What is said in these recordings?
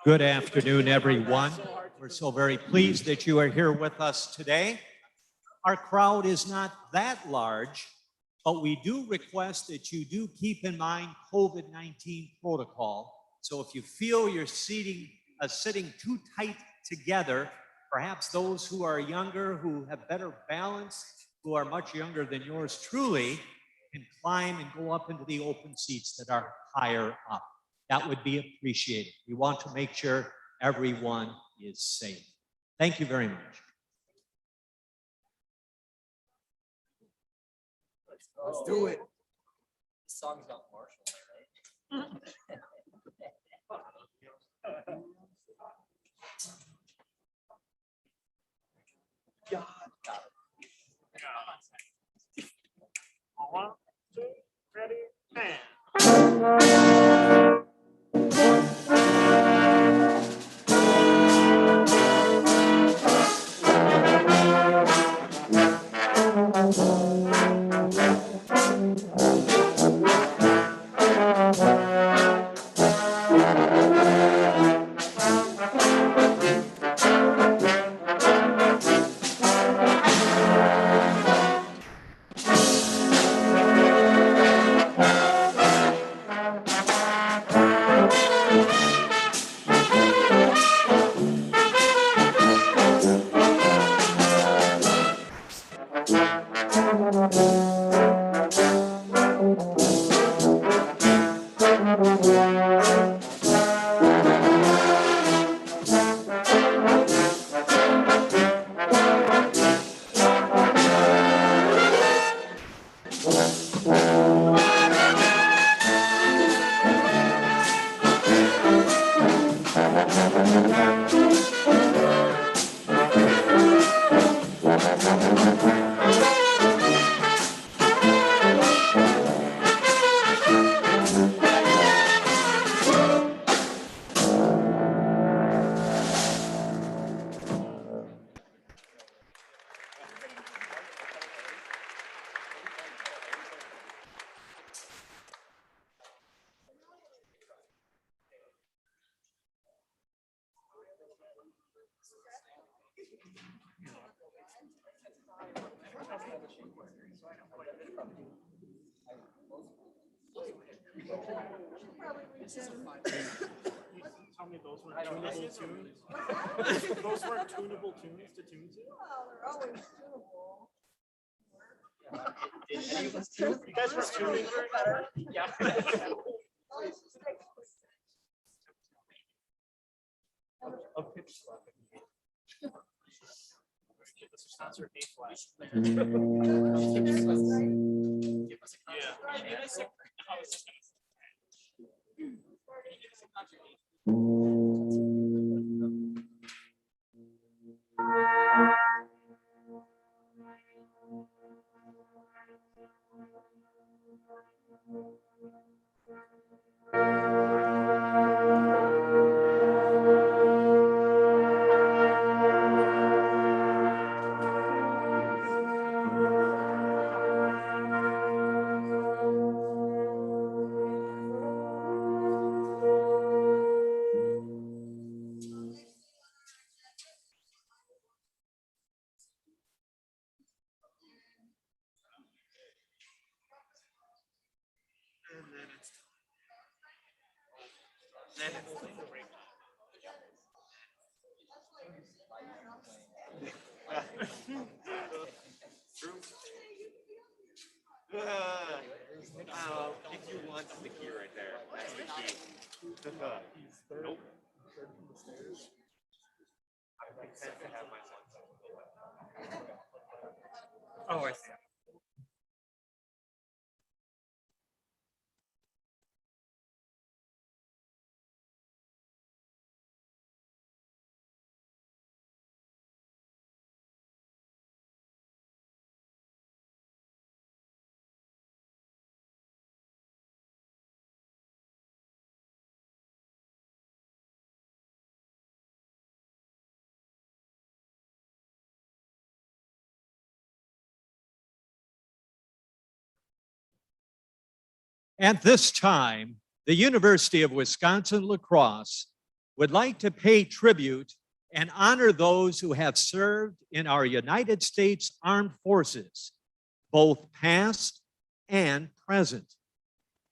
Good afternoon, everyone. We're so very pleased that you are here with us today. Our crowd is not that large, but we do request that you do keep in mind COVID-19 protocol. So if you feel you're sitting too tight together, perhaps those who are younger, who have better balance, who are much younger than yours truly, can climb and go up into the open seats that are higher up. That would be appreciated. We want to make sure everyone is safe. Thank you very much. Let's do it. The song's about Marshals, right? God. One, two, ready, and. Tell me those weren't tunable tunes. Those weren't tunable tunes to tune to. Well, they're always tunable. You guys were tuning for better. Yeah. A pitch slap. Give us a sponsor A flash. If you want the key right there, that's the key. Nope. I'm content to have my son. Oh, I see. At this time, the University of Wisconsin-La Crosse would like to pay tribute and honor those who have served in our United States Armed Forces, both past and present.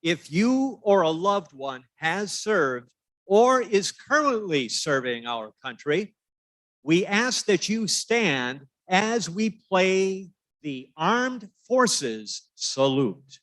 If you or a loved one has served or is currently serving our country, we ask that you stand as we play the Armed Forces Salute.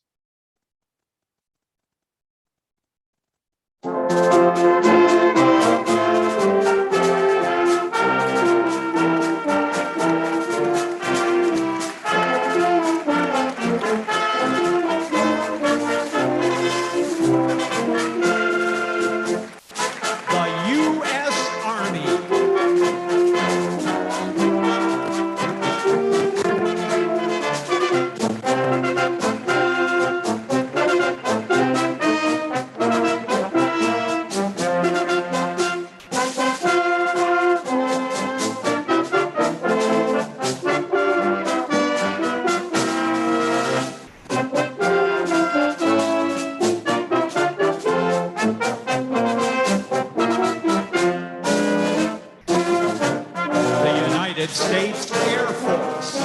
States Air Force.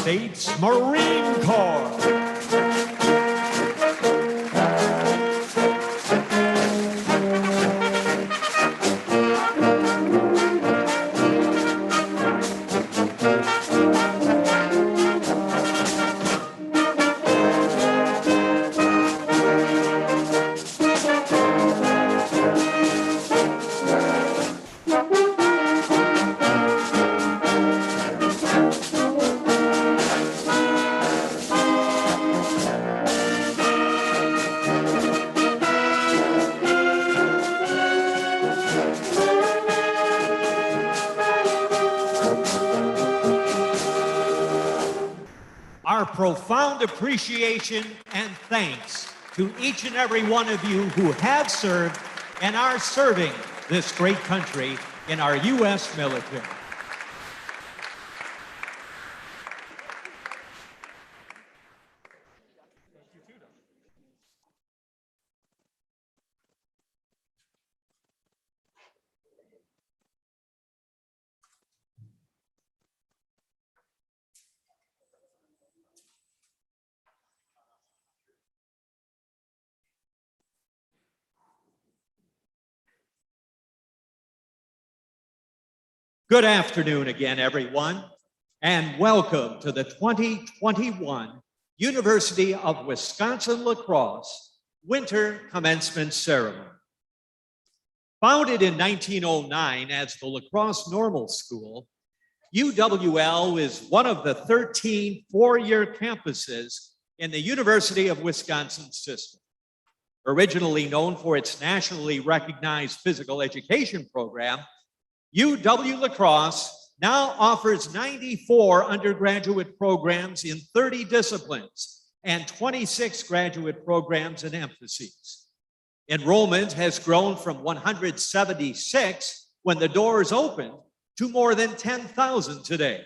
States Marine Corps. Our profound appreciation and thanks to each and every one of you who have served and are serving this great country in our U.S. military. Good afternoon again, everyone, and welcome to the 2021 University of Wisconsin-La Crosse Winter Commencement Ceremony. Founded in 1909 as the La Crosse Normal School, UWL is one of the 13 four-year campuses in the University of Wisconsin system. Originally known for its nationally recognized physical education program, UW La Crosse now offers 94 undergraduate programs in 30 disciplines and 26 graduate programs and emphases. Enrollment has grown from 176 when the doors opened to more than 10,000 today.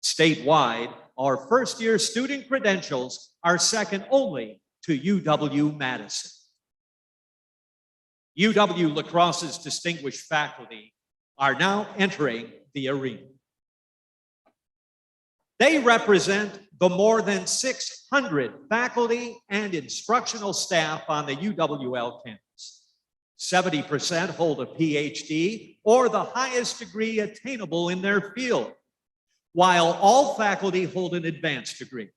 Statewide, our first-year student credentials are second only to UW-Madison. UW La Crosse's distinguished faculty are now entering the arena. They represent the more than 600 faculty and instructional staff on the UWL campus. 70% hold a PhD or the highest degree attainable in their field, while all faculty hold an advanced degree.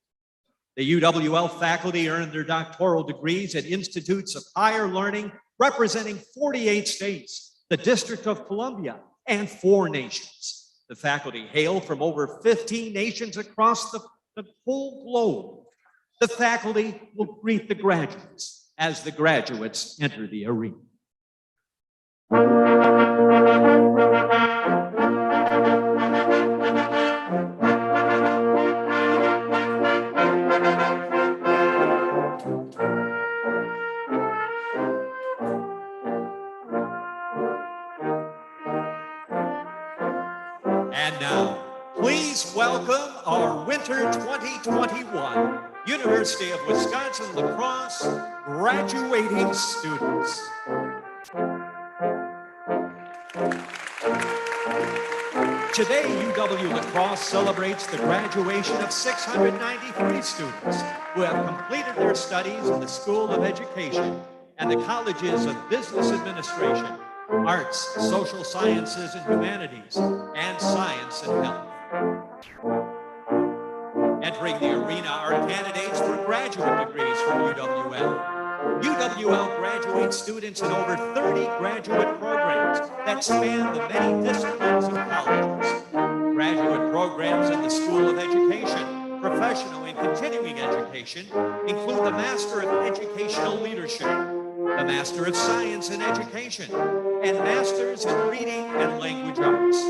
The UWL faculty earn their doctoral degrees at institutes of higher learning representing 48 states, the District of Columbia, and 4 nations. The faculty hail from over 15 nations across the whole globe. The faculty will greet the graduates as the graduates enter the arena. And now, please welcome our Winter 2021 University of Wisconsin-La Crosse graduating students. Today, UW-La Crosse celebrates the graduation of 693 students who have completed their studies in the School of Education and the Colleges of Business Administration, Arts, Social Sciences and Humanities, and Science and Health. Entering the arena are candidates for graduate degrees from UWL. UWL graduates students in over 30 graduate programs that span the many disciplines of colleges. Graduate programs in the School of Education, Professional and Continuing Education include the Master of Educational Leadership, the Master of Science in Education, and Masters in Reading and Language Arts.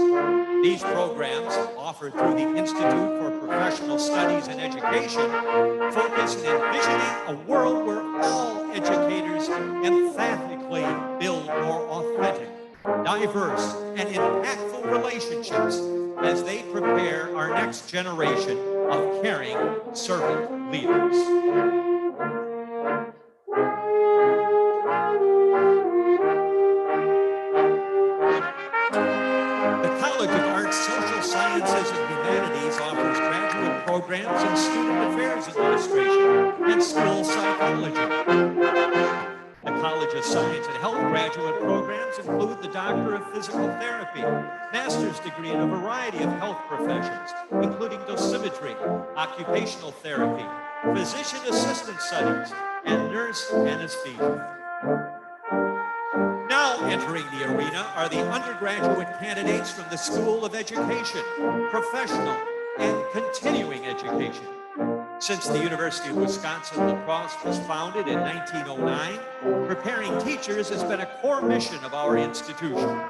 These programs, offered through the Institute for Professional Studies and Education, focus on envisioning a world where all educators emphatically build more authentic, diverse, and impactful relationships as they prepare our next generation of caring servant leaders. Social Sciences and Humanities offers graduate programs in Student Affairs Administration and School Psychology. The College of Science and Health graduate programs include the Doctor of Physical Therapy, master's degree in a variety of health professions, including dosimetry, occupational therapy, physician assistant studies, and nurse anesthesia. Now entering the arena are the undergraduate candidates from the School of Education, Professional, and Continuing Education. Since the University of Wisconsin-La Crosse was founded in 1909, preparing teachers has been a core mission of our institution.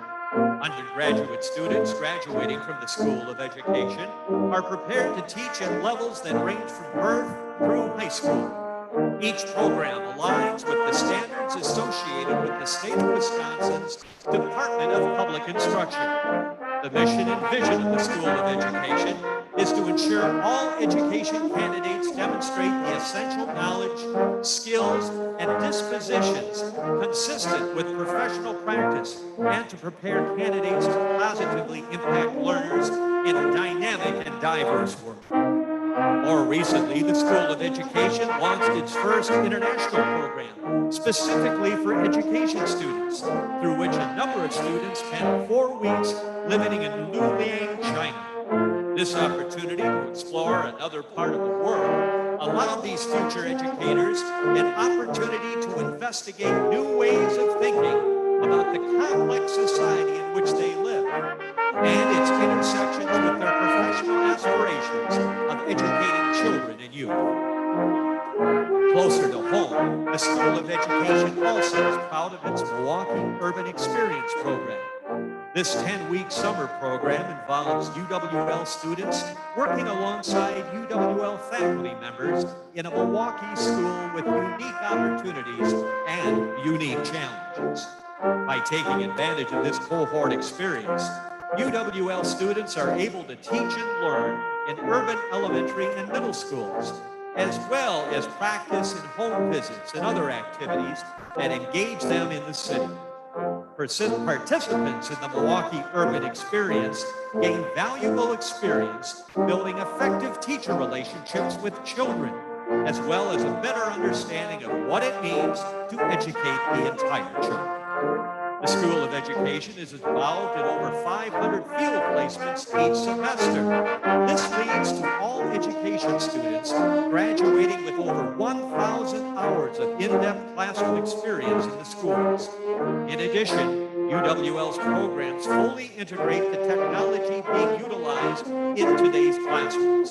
Undergraduate students graduating from the School of Education are prepared to teach at levels that range from birth through high school. Each program aligns with the standards associated with the state of Wisconsin's Department of Public Instruction. The mission and vision of the School of Education is to ensure all education candidates demonstrate the essential knowledge, skills, and dispositions consistent with professional practice and to prepare candidates to positively impact learners in a dynamic and diverse world. More recently, the School of Education launched its first international program, specifically for education students, through which a number of students spent 4 weeks living in Luliang, China. This opportunity to explore another part of the world allowed these future educators an opportunity to investigate new ways of thinking about the complex society in which they live and its intersections with their professional aspirations of educating children and youth. Closer to home, the School of Education out of its Milwaukee Urban Experience program. This 10-week summer program involves UWL students working alongside UWL faculty members in a Milwaukee school with unique opportunities and unique challenges. By taking advantage of this cohort experience, UWL students are able to teach and learn in urban elementary and middle schools, as well as practice in home visits and other activities that engage them in the city. Participants in the Milwaukee Urban Experience gain valuable experience building effective teacher relationships with children, as well as a better understanding of what it means to educate the entire child. The School of Education is involved in over 500 field placements each semester. This leads to all education students graduating with over 1,000 hours of in-depth classroom experience in the schools. In addition, UWL's programs fully integrate the technology being utilized in today's classrooms.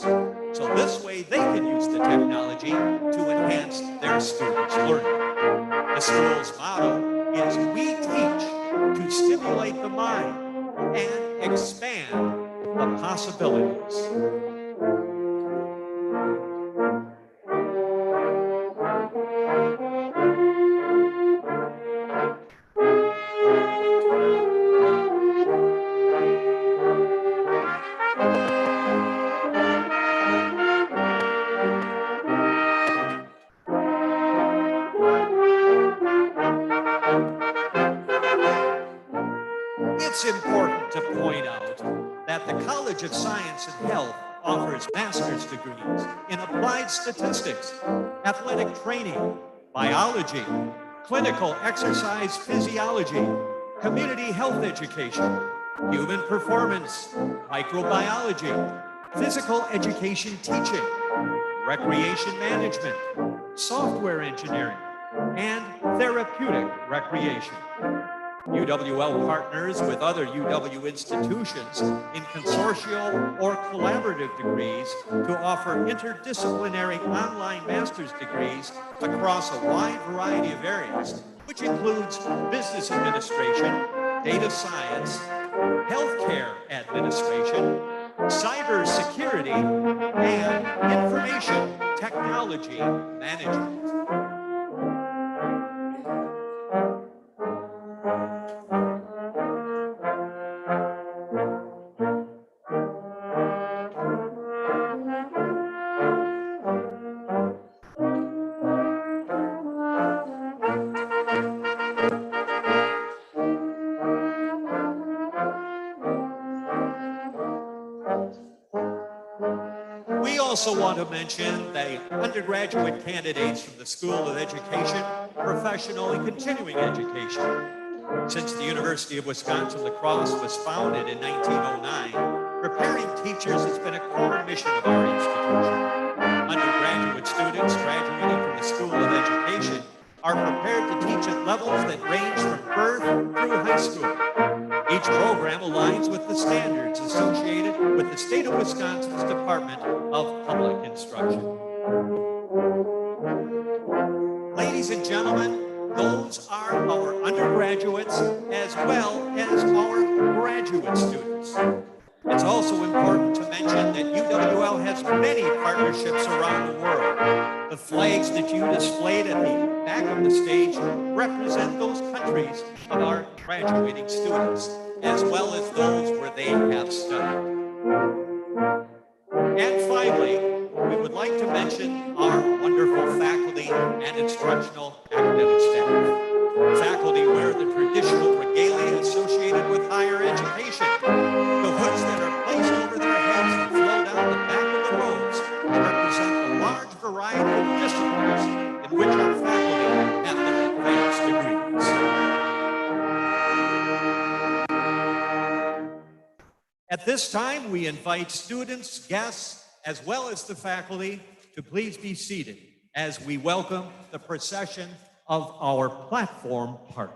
So this way they can use the technology to enhance their students' learning. The school's motto is "We teach to stimulate the mind and expand the possibilities." It's important to point out that the College of Science and Health offers master's degrees in applied statistics, athletic training, biology, clinical exercise physiology, community health education, human performance, microbiology, physical education teaching, recreation management, software engineering, and therapeutic recreation. UWL partners with other UW institutions in consortial or collaborative degrees to offer interdisciplinary online master's degrees across a wide variety of areas, which includes business administration, data science, healthcare administration, cybersecurity, and information technology management. We also want to mention the undergraduate candidates from the School of Education, Professional and Continuing Education. Since the University of Wisconsin-La Crosse was founded in 1909, preparing teachers has been a core mission of our institution. Undergraduate students graduating from the School of Education are prepared to teach at levels that range from birth through high school. Each program aligns with the standards associated with the state of Wisconsin's Department of Public Instruction. Ladies and gentlemen, those are our undergraduates as well as our graduate students. It's also important to mention that UWL has many partnerships around the world. The flags that you displayed at the back of the stage represent those countries of our graduating students, as well as those where they have studied. And finally, we would like to mention our wonderful faculty and instructional academic staff. Faculty wear the traditional regalia associated with higher education. The hoods that are placed over their heads and flow down the back of the robes represent a large variety of disciplines in which our faculty have their advanced degrees. At this time, we invite students, guests, as well as the faculty to please be seated as we welcome the procession of our platform party.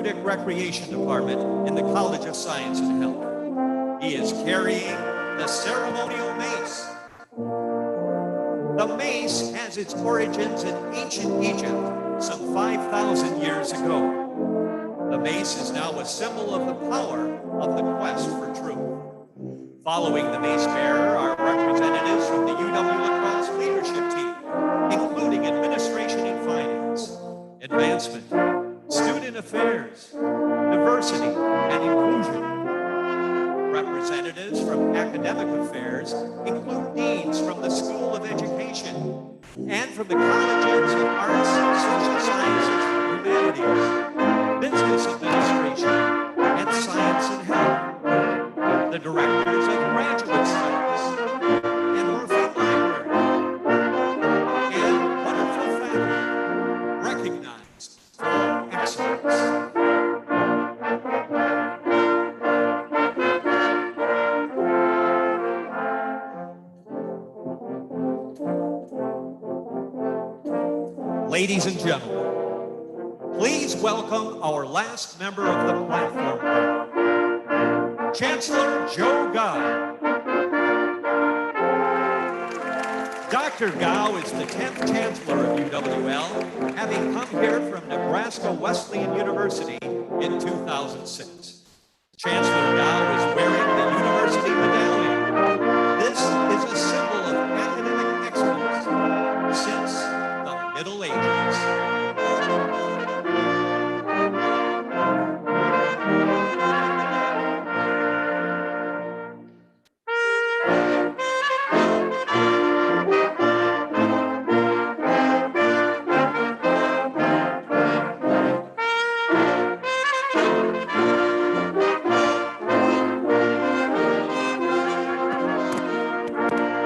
Therapeutic Recreation Department in the College of Science and Health. He is carrying the ceremonial mace. The mace has its origins in ancient Egypt some 5,000 years ago. The mace is now a symbol of the power of the quest for truth. Following the mace bearer are representatives from the UW Lacrosse leadership team, including administration and finance, advancement, student affairs, diversity, and inclusion. Representatives from academic affairs include deans from the School of Education and from the colleges of arts, social sciences, humanities, business administration, and science and health. The directors of graduate studies and Orphan Library, and wonderful faculty recognized for excellence. Ladies and gentlemen, please welcome our last member of the platform, Chancellor Gao. Dr. Gao is the 10th Chancellor of UWL, having come here from Nebraska Wesleyan University in 2006. Chancellor Gao is wearing the university medallion. This is a symbol of academic excellence since the Middle Ages.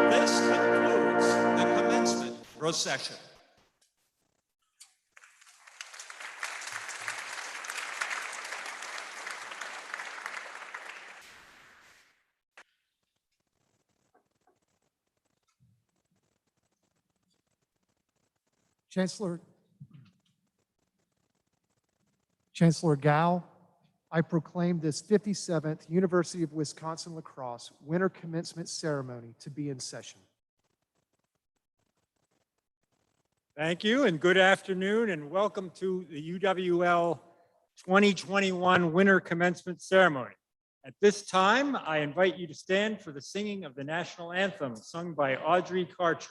This concludes the commencement procession. Chancellor Gao, I proclaim this 57th University of Wisconsin La Crosse Winter Commencement Ceremony to be in session. Thank you, and good afternoon, and welcome to the UWL 2021 Winter Commencement Ceremony. At this time, I invite you to stand for the singing of the National Anthem, sung by Audrey Karcher.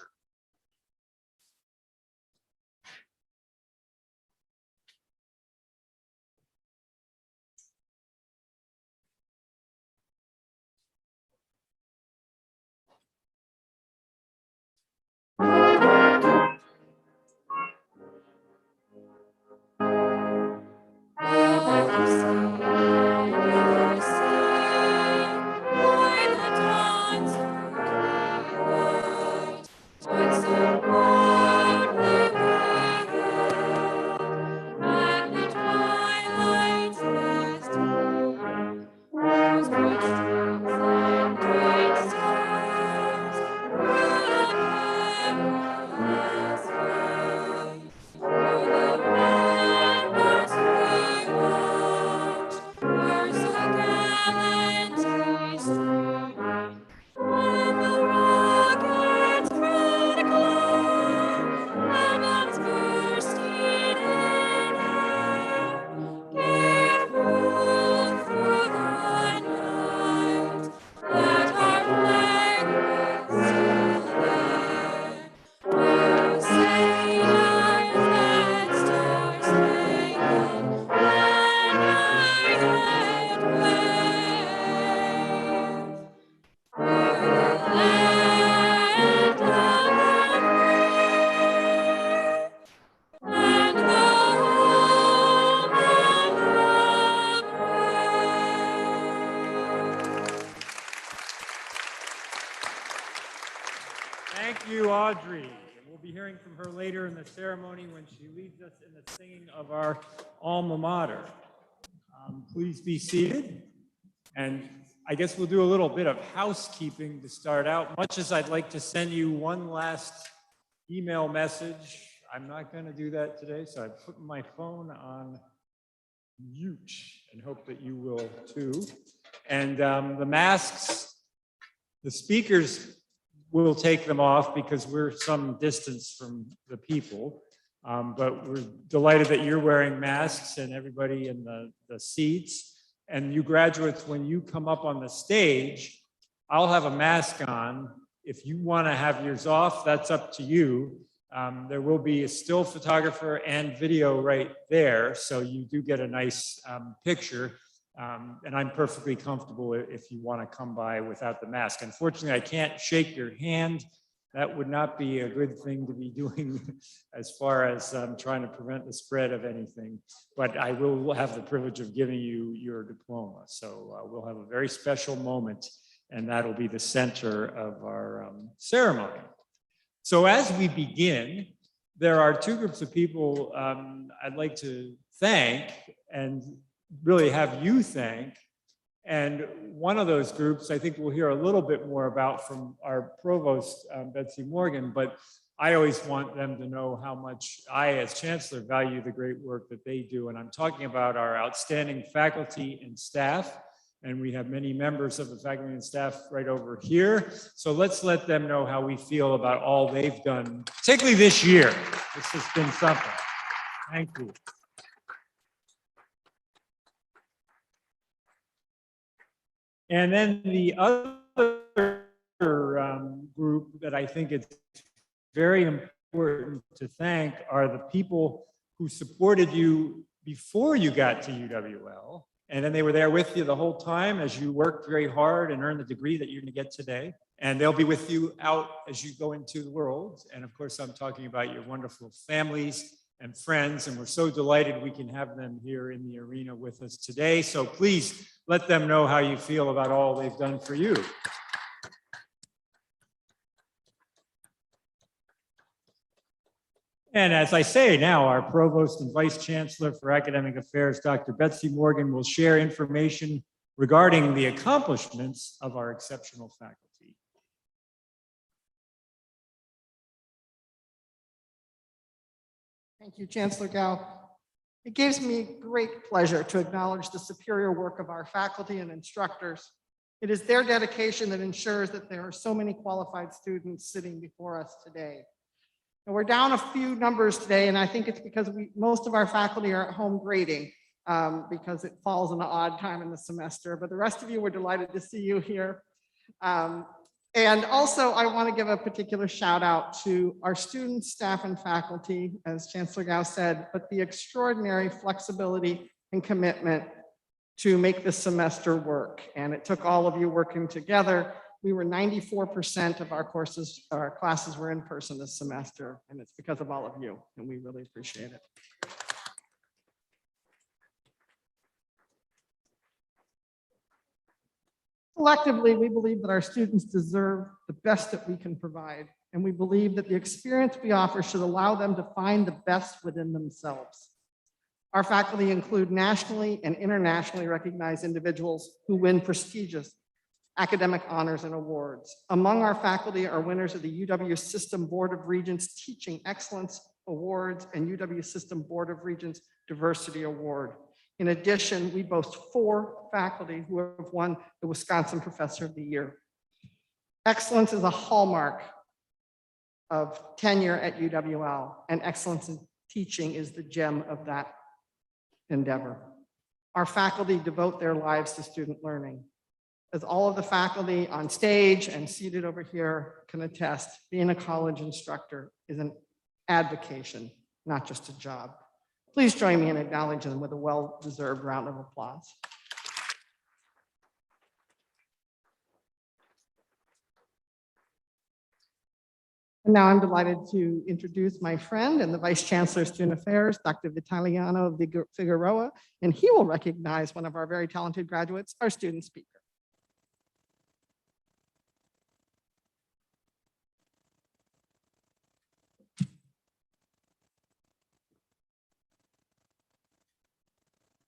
Thank you, Audrey. We'll be hearing from her later in the ceremony when she leads us in the singing of our alma mater. Please be seated. And I guess we'll do a little bit of housekeeping to start out. Much as I'd like to send you one last email message, I'm not going to do that today. So I put my phone on huge, and hope that you will too. And the masks, the speakers will take them off because we're some distance from the people. But we're delighted that you're wearing masks and everybody in the seats. And you graduates, when you come up on the stage, I'll have a mask on. If you want to have yours off, that's up to you. There will be a still photographer and video right there, so you do get a nice picture. And I'm perfectly comfortable if you want to come by without the mask. Unfortunately, I can't shake your hand. That would not be a good thing to be doing as far as trying to prevent the spread of anything. But I will have the privilege of giving you your diploma. So we'll have a very special moment, and that'll be the center of our ceremony. So as we begin, there are two groups of people I'd like to thank and really have you thank. And one of those groups, I think we'll hear a little bit more about from our provost, Betsy Morgan, but I always want them to know how much I, as chancellor, value the great work that they do. And I'm talking about our outstanding faculty and staff. And we have many members of the faculty and staff right over here. So let's let them know how we feel about all they've done, particularly this year. This has been something. Thank you. And then the other group that I think it's very important to thank are the people who supported you before you got to UWL. And then they were there with you the whole time as you worked very hard and earned the degree that you're going to get today. And they'll be with you out as you go into the world. And of course, I'm talking about your wonderful families and friends. And we're so delighted we can have them here in the arena with us today. So please let them know how you feel about all they've done for you. And as I say now, our Provost and Vice Chancellor for Academic Affairs, Dr. Betsy Morgan, will share information regarding the accomplishments of our exceptional faculty. Thank you, Chancellor Gao. It gives me great pleasure to acknowledge the superior work of our faculty and instructors. It is their dedication that ensures that there are so many qualified students sitting before us today. And we're down a few numbers today, and I think it's because most of our faculty are at home grading because it falls in an odd time in the semester, but the rest of you, we're delighted to see you here. And also, I want to give a particular shout out to our students, staff, and faculty, as Chancellor Gao said, but the extraordinary flexibility and commitment to make this semester work. And it took all of you working together. We were 94% of our courses, our classes were in person this semester, and it's because of all of you, and we really appreciate it. Collectively, we believe that our students deserve the best that we can provide, and we believe that the experience we offer should allow them to find the best within themselves. Our faculty include nationally and internationally recognized individuals who win prestigious academic honors and awards. Among our faculty are winners of the UW System Board of Regents Teaching Excellence Awards and UW System Board of Regents Diversity Award. In addition, we boast 4 faculty who have won the Wisconsin Professor of the Year. Excellence is a hallmark of tenure at UWL, and excellence in teaching is the gem of that endeavor. Our faculty devote their lives to student learning. As all of the faculty on stage and seated over here can attest, being a college instructor is an avocation, not just a job. Please join me in acknowledging them with a well-deserved round of applause. And now I'm delighted to introduce my friend and the Vice Chancellor of Student Affairs, Dr. Vitaliano Figueroa, and he will recognize one of our very talented graduates, our student speaker.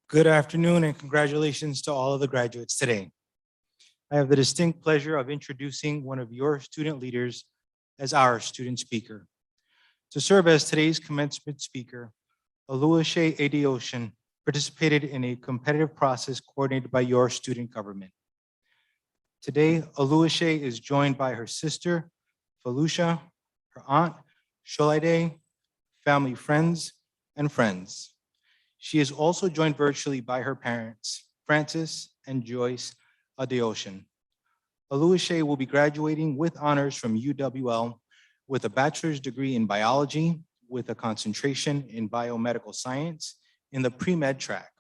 Good afternoon and congratulations to all of the graduates today. I have the distinct pleasure of introducing one of your student leaders as our student speaker. To serve as today's commencement speaker, Oluwaseyi Adeosun participated in a competitive process coordinated by your student government. Today, Oluwaseyi is joined by her sister, Felucia, her aunt, Sholide, family, friends, and friends. She is also joined virtually by her parents, Francis and Joyce Adeocean. Oluwaseyi will be graduating with honors from UWL with a bachelor's degree in biology with a concentration in biomedical science in the pre-med track,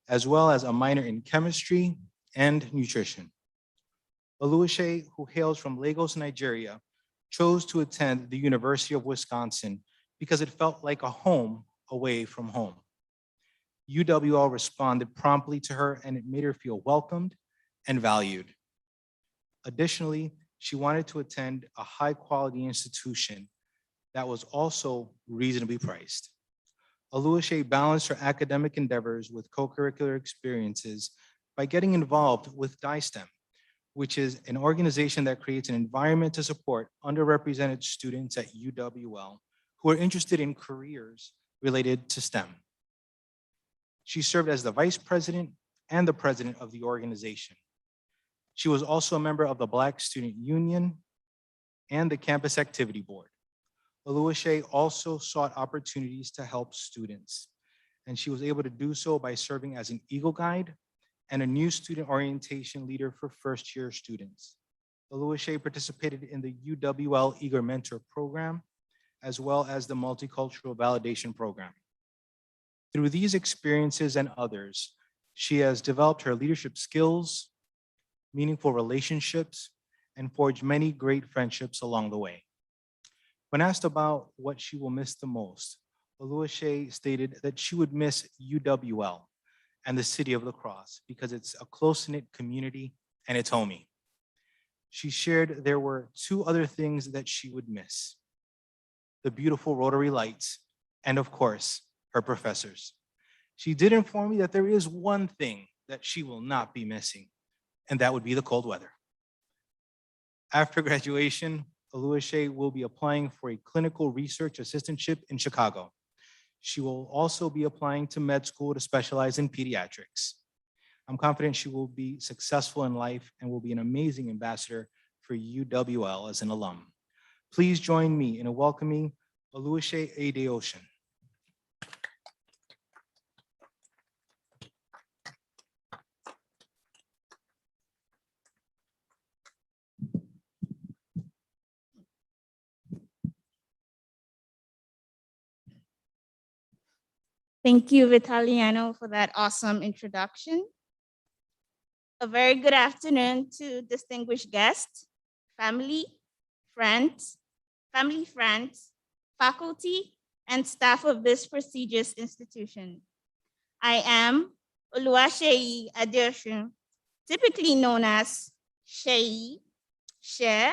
as well as a minor in chemistry and nutrition. Oluwaseyi, who hails from Lagos, Nigeria, chose to attend the University of Wisconsin because it felt like a home away from home. UWL responded promptly to her and it made her feel welcomed and valued. Additionally, she wanted to attend a high-quality institution that was also reasonably priced. Oluwaseyi balanced her academic endeavors with co-curricular experiences by getting involved with DISTEM, which is an organization that creates an environment to support underrepresented students at UWL who are interested in careers related to STEM. She served as the vice president and the president of the organization. She was also a member of the Black Student Union and the Campus Activity Board. Oluwaseyi also sought opportunities to help students, and she was able to do so by serving as an Eagle Guide and a new student orientation leader for first-year students. Oluwaseyi participated in the UWL Eager Mentor Program, as well as the Multicultural Validation Program. Through these experiences and others, she has developed her leadership skills, meaningful relationships, and forged many great friendships along the way. When asked about what she will miss the most, Oluwaseyi stated that she would miss UWL and the city of La Crosse because it's a close-knit community and it's homey. She shared there were two other things that she would miss: the beautiful Rotary lights, and of course, her professors. She did inform me that there is one thing that she will not be missing, and that would be the cold weather. After graduation, Oluwaseyi will be applying for a clinical research assistantship in Chicago. She will also be applying to med school to specialize in pediatrics. I'm confident she will be successful in life and will be an amazing ambassador for UWL as an alum. Please join me in welcoming Oluwaseyi Adeocean. Thank you, Vitaliano, for that awesome introduction. A very good afternoon to distinguished guests, family, friends, faculty, and staff of this prestigious institution. I am Oluwaseyi Adeosun, typically known as Sheyi, She,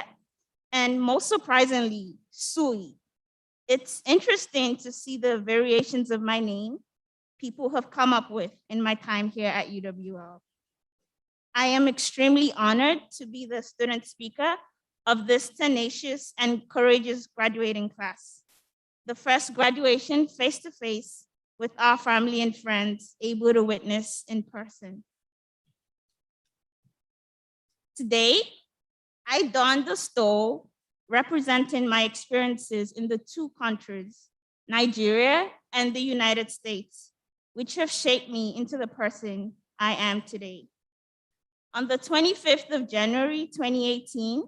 and most surprisingly, Sui. It's interesting to see the variations of my name people have come up with in my time here at UWL. I am extremely honored to be the student speaker of this tenacious and courageous graduating class. The first graduation face-to-face with our family and friends able to witness in person. Today, I donned the stole representing my experiences in the two countries, Nigeria and the United States, which have shaped me into the person I am today. On the 25th of January, 2018,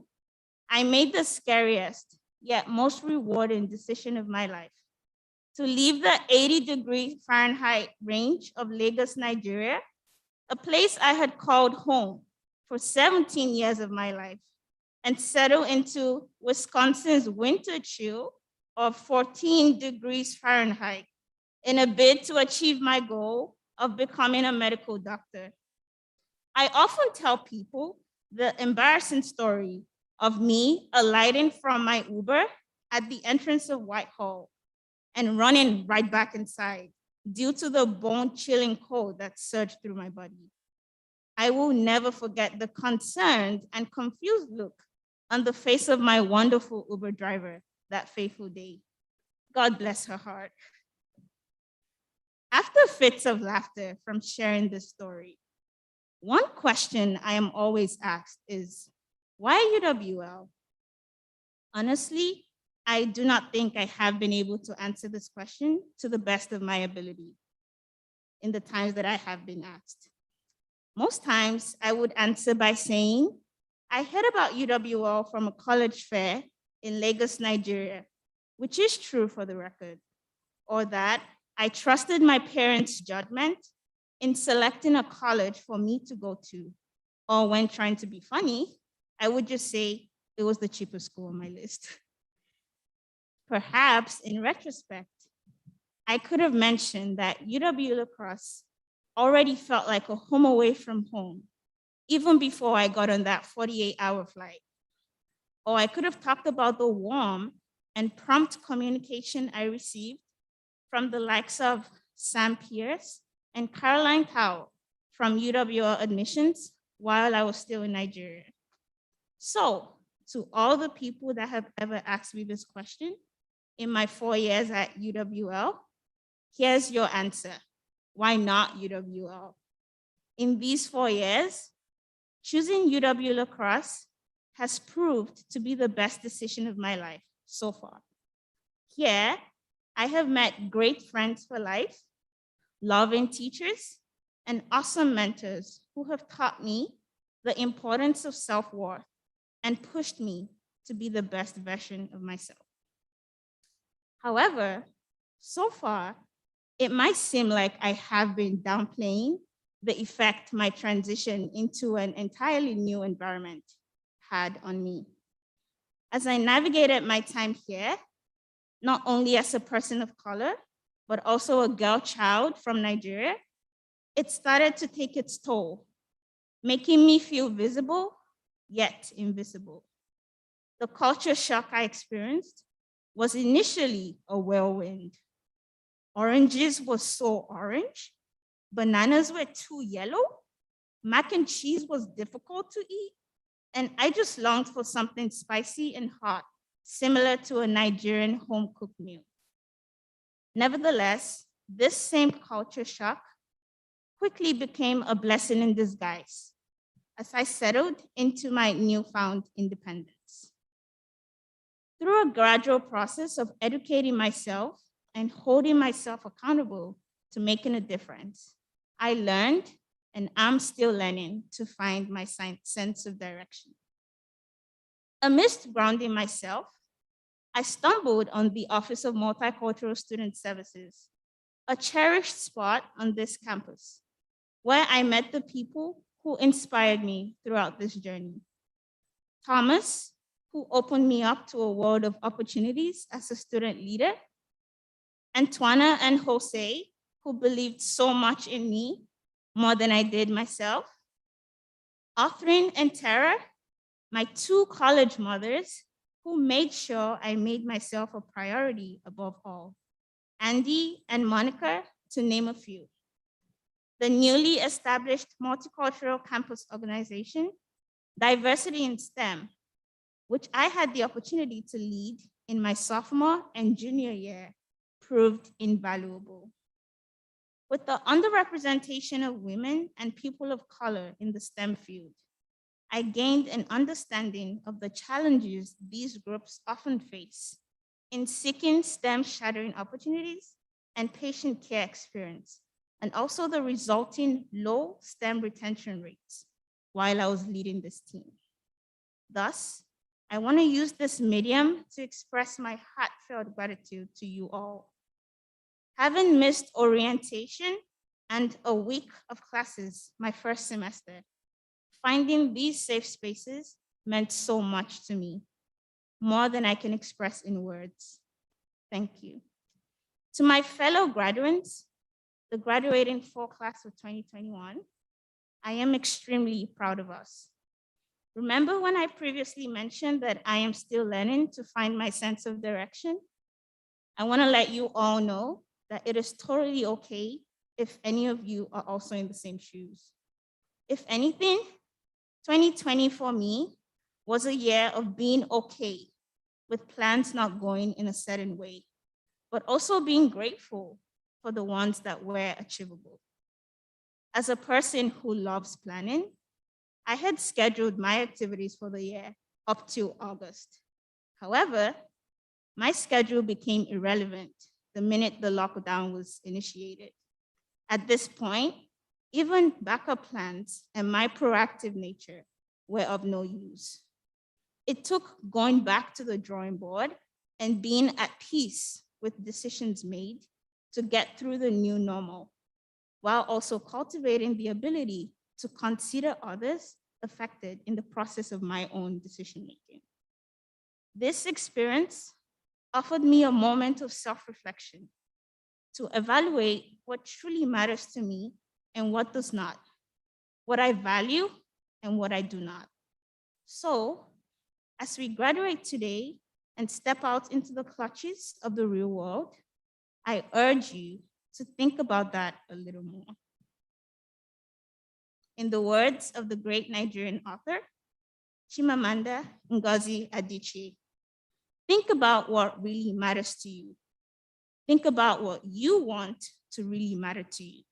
I made the scariest, yet most rewarding decision of my life: to leave the 80-degree Fahrenheit range of Lagos, Nigeria, a place I had called home for 17 years of my life, and settle into Wisconsin's winter chill of 14 degrees Fahrenheit in a bid to achieve my goal of becoming a medical doctor. I often tell people the embarrassing story of me alighting from my Uber at the entrance of Whitehall and running right back inside due to the bone-chilling cold that surged through my body. I will never forget the concerned and confused look on the face of my wonderful Uber driver that fateful day. God bless her heart. After fits of laughter from sharing this story, one question I am always asked is, why UWL? Honestly, I do not think I have been able to answer this question to the best of my ability in the times that I have been asked. Most times I would answer by saying, I heard about UWL from a college fair in Lagos, Nigeria, which is true for the record, or that I trusted my parents' judgment in selecting a college for me to go to, or when trying to be funny, I would just say it was the cheapest school on my list. Perhaps in retrospect, I could have mentioned that UW-La Crosse already felt like a home away from home, even before I got on that 48-hour flight. Or I could have talked about the warm and prompt communication I received from the likes of Sam Pierce and Caroline Tao from UWL admissions while I was still in Nigeria. So, to all the people that have ever asked me this question in my 4 years at UWL, here's your answer. Why not UWL? In these 4 years, choosing UW-La Crosse has proved to be the best decision of my life so far. Here, I have met great friends for life, loving teachers, and awesome mentors who have taught me the importance of self-worth and pushed me to be the best version of myself. However, so far, it might seem like I have been downplaying the effect my transition into an entirely new environment had on me. As I navigated my time here, not only as a person of color, but also a girl child from Nigeria, it started to take its toll, making me feel visible, yet invisible. The culture shock I experienced was initially a whirlwind. Oranges were so orange, bananas were too yellow, mac and cheese was difficult to eat, and I just longed for something spicy and hot, similar to a Nigerian home-cooked meal. Nevertheless, this same culture shock quickly became a blessing in disguise as I settled into my newfound independence. Through a gradual process of educating myself and holding myself accountable to making a difference, I learned, and I'm still learning, to find my sense of direction. Amidst grounding myself, I stumbled on the Office of Multicultural Student Services, a cherished spot on this campus, where I met the people who inspired me throughout this journey. Thomas, who opened me up to a world of opportunities as a student leader, Antoine and Jose, who believed so much in me, more than I did myself, Authryn and Tara, my 2 college mothers, who made sure I made myself a priority above all, Andy and Monica, to name a few. The newly established Multicultural Campus Organization, Diversity in STEM, which I had the opportunity to lead in my sophomore and junior year, proved invaluable. With the underrepresentation of women and people of color in the STEM field, I gained an understanding of the challenges these groups often face in seeking STEM shadowing opportunities and patient care experience, and also the resulting low STEM retention rates while I was leading this team. Thus, I want to use this medium to express my heartfelt gratitude to you all. Having missed orientation and a week of classes my first semester, finding these safe spaces meant so much to me, more than I can express in words. Thank you. To my fellow graduates, the graduating fall class of 2021, I am extremely proud of us. Remember when I previously mentioned that I am still learning to find my sense of direction? I want to let you all know that it is totally okay if any of you are also in the same shoes. If anything, 2020 for me was a year of being okay with plans not going in a certain way, but also being grateful for the ones that were achievable. As a person who loves planning, I had scheduled my activities for the year up to August. However, my schedule became irrelevant the minute the lockdown was initiated. At this point, even backup plans and my proactive nature were of no use. It took going back to the drawing board and being at peace with decisions made to get through the new normal, while also cultivating the ability to consider others affected in the process of my own decision-making. This experience offered me a moment of self-reflection to evaluate what truly matters to me and what does not, what I value and what I do not. So, as we graduate today and step out into the clutches of the real world, I urge you to think about that a little more. In the words of the great Nigerian author, Chimamanda Ngozi Adichie, think about what really matters to you. Think about what you want to really matter to you.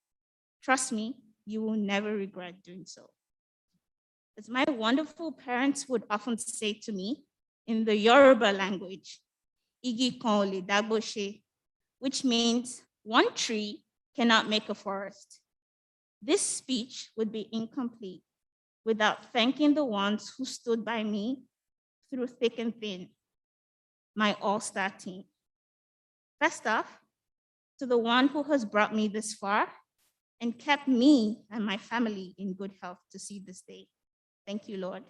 Trust me, you will never regret doing so. As my wonderful parents would often say to me in the Yoruba language, Igi kan o le dagbo se, which means one tree cannot make a forest. This speech would be incomplete without thanking the ones who stood by me through thick and thin, my all-star team. First off, to the one who has brought me this far and kept me and my family in good health to see this day. Thank you, Lord.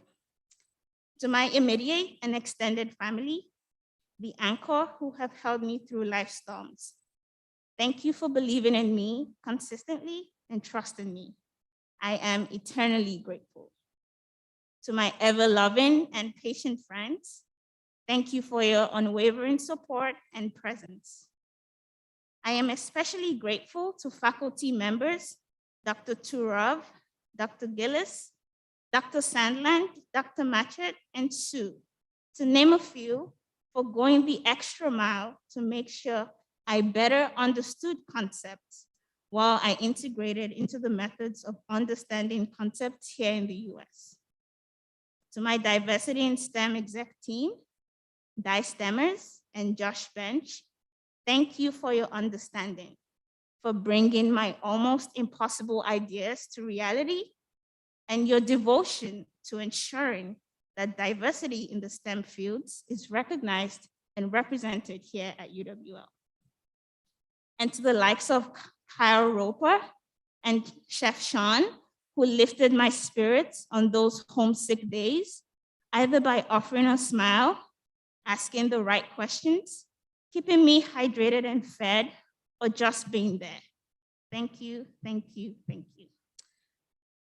To my immediate and extended family, the anchor who have held me through life's storms. Thank you for believing in me consistently and trusting me. I am eternally grateful. To my ever-loving and patient friends, thank you for your unwavering support and presence. I am especially grateful to faculty members, Dr. Turov, Dr. Gillis, Dr. Sandland, Dr. Matchett, and Sue, to name a few, for going the extra mile to make sure I better understood concepts while I integrated into the methods of understanding concepts here in the US. To my diversity in STEM exec team, Di Stemmers and Josh Bench, thank you for your understanding, for bringing my almost impossible ideas to reality, and your devotion to ensuring that diversity in the STEM fields is recognized and represented here at UWL. And to the likes of Kyle Roper and Chef Sean, who lifted my spirits on those homesick days, either by offering a smile, asking the right questions, keeping me hydrated and fed, or just being there. Thank you, thank you, thank you.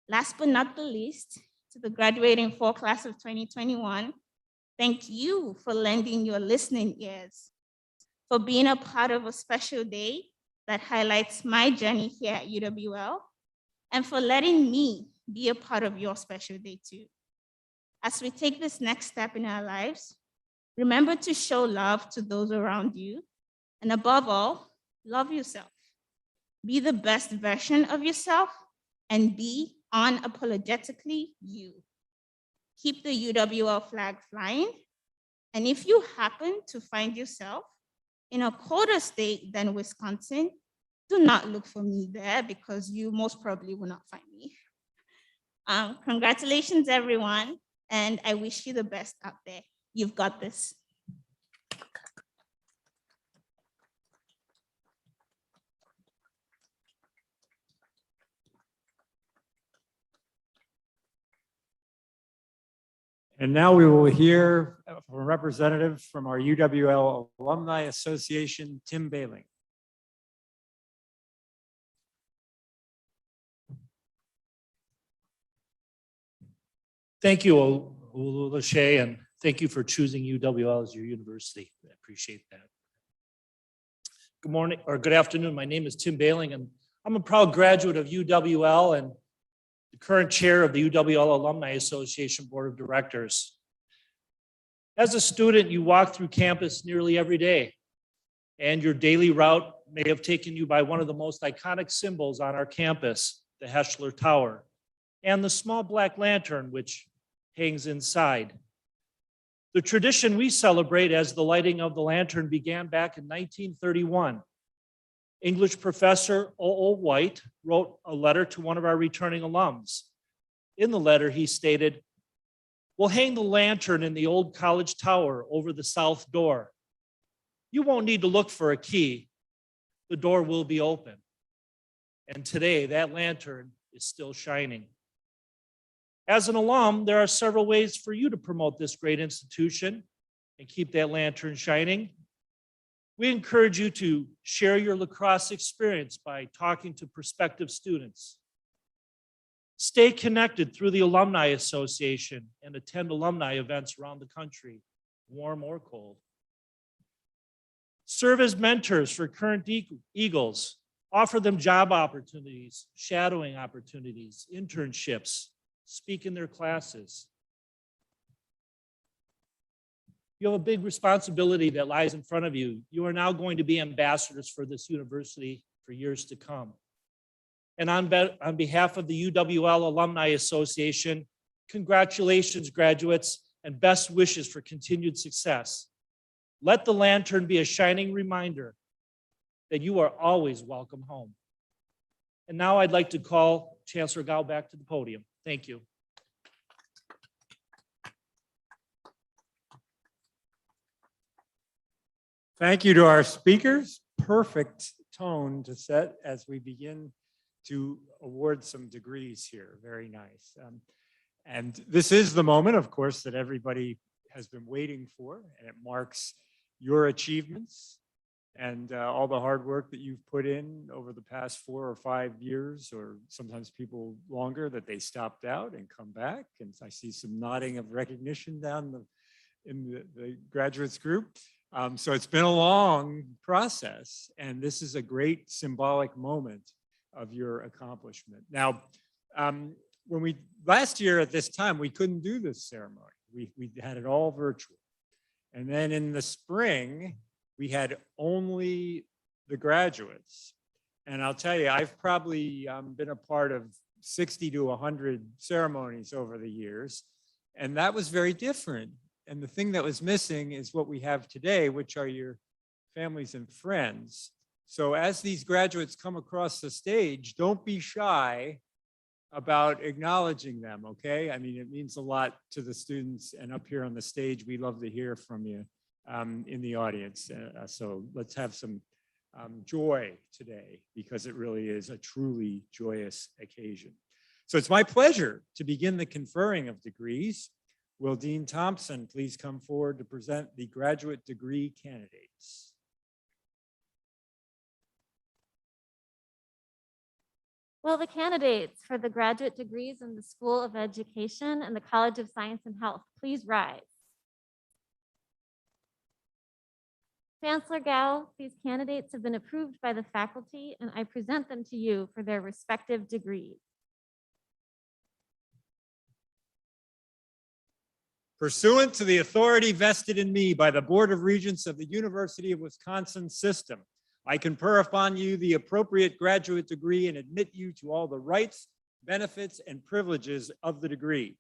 Last but not the least, to the graduating fall class of 2021, thank you for lending your listening ears, for being a part of a special day that highlights my journey here at UWL, and for letting me be a part of your special day too. As we take this next step in our lives, remember to show love to those around you, and above all, love yourself. Be the best version of yourself and be unapologetically you. Keep the UWL flag flying, and if you happen to find yourself in a colder state than Wisconsin, do not look for me there because you most probably will not find me. Congratulations, everyone, and I wish you the best out there. You've got this. And now we will hear from a representative from our UWL Alumni Association, Tim Bailing. Thank you, Uwl, and thank you for choosing UWL as your university. I appreciate that. Good morning, or good afternoon. My name is Tim Bailing, and I'm a proud graduate of UWL and the current chair of the UWL Alumni Association Board of Directors. As a student, you walk through campus nearly every day, and your daily route may have taken you by one of the most iconic symbols on our campus, the Heschler Tower, and the small black lantern which hangs inside. The tradition we celebrate as the lighting of the lantern began back in 1931. English professor O.O. White wrote a letter to one of our returning alums. In the letter, he stated, "We'll hang the lantern in the old college tower over the south door. You won't need to look for a key. The door will be open." And today, that lantern is still shining. As an alum, there are several ways for you to promote this great institution and keep that lantern shining. We encourage you to share your lacrosse experience by talking to prospective students. Stay connected through the Alumni Association and attend alumni events around the country, warm or cold. Serve as mentors for current Eagles. Offer them job opportunities, shadowing opportunities, internships, speak in their classes. You have a big responsibility that lies in front of you. You are now going to be ambassadors for this university for years to come. And on behalf of the UWL Alumni Association, congratulations, graduates, and best wishes for continued success. Let the lantern be a shining reminder that you are always welcome home. And now I'd like to call Chancellor Gao back to the podium. Thank you. Thank you to our speakers. Perfect tone to set as we begin to award some degrees here. Very nice. And this is the moment, of course, that everybody has been waiting for, and it marks your achievements and all the hard work that you've put in over the past 4 or 5 years, or sometimes people longer, that they stopped out and come back. And I see some nodding of recognition down in the graduates group. So it's been a long process, and this is a great symbolic moment of your accomplishment. Now, when last year at this time, we couldn't do this ceremony. We had it all virtual. And then in the spring, we had only the graduates. And I'll tell you, I've probably been a part of 60 to 100 ceremonies over the years, and that was very different. And the thing that was missing is what we have today, which are your families and friends. So as these graduates come across the stage, don't be shy about acknowledging them, okay? I mean, it means a lot to the students, and up here on the stage, we love to hear from you in the audience. So let's have some joy today, because it really is a truly joyous occasion. So it's my pleasure to begin the conferring of degrees. Will Dean Thompson please come forward to present the graduate degree candidates? Will the candidates for the graduate degrees in the School of Education and the College of Science and Health please rise? Chancellor Gao, these candidates have been approved by the faculty, and I present them to you for their respective degrees. Pursuant to the authority vested in me by the Board of Regents of the University of Wisconsin System, I confer upon you the appropriate graduate degree and admit you to all the rights, benefits, and privileges of the degree.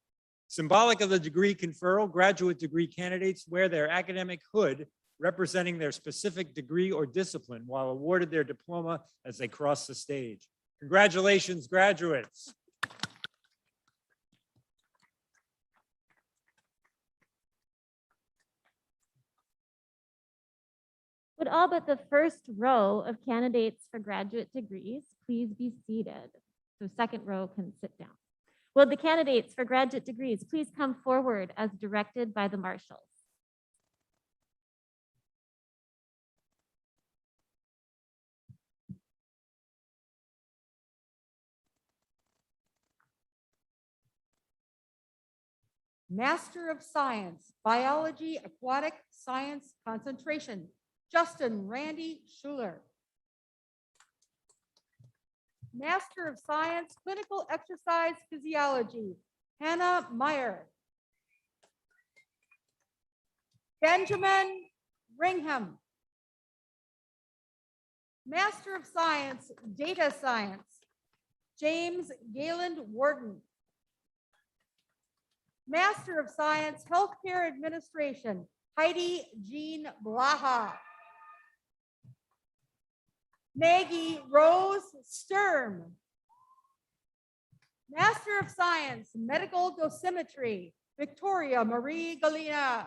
Symbolic of the degree conferral, graduate degree candidates wear their academic hood representing their specific degree or discipline while awarded their diploma as they cross the stage. Congratulations, graduates. Would all but the first row of candidates for graduate degrees please be seated? So second row can sit down. Will the candidates for graduate degrees please come forward as directed by the marshals? Master of Science, Biology, Aquatic Science Concentration, Justin Randy Schuler. Master of Science, Clinical Exercise Physiology, Hannah Meyer. Benjamin Ringham. Master of Science, Data Science, James Gayland Warden. Master of Science, Healthcare Administration, Heidi Jean Blaha. Maggie Rose Sturm. Master of Science, Medical Dosimetry, Victoria Marie Galina.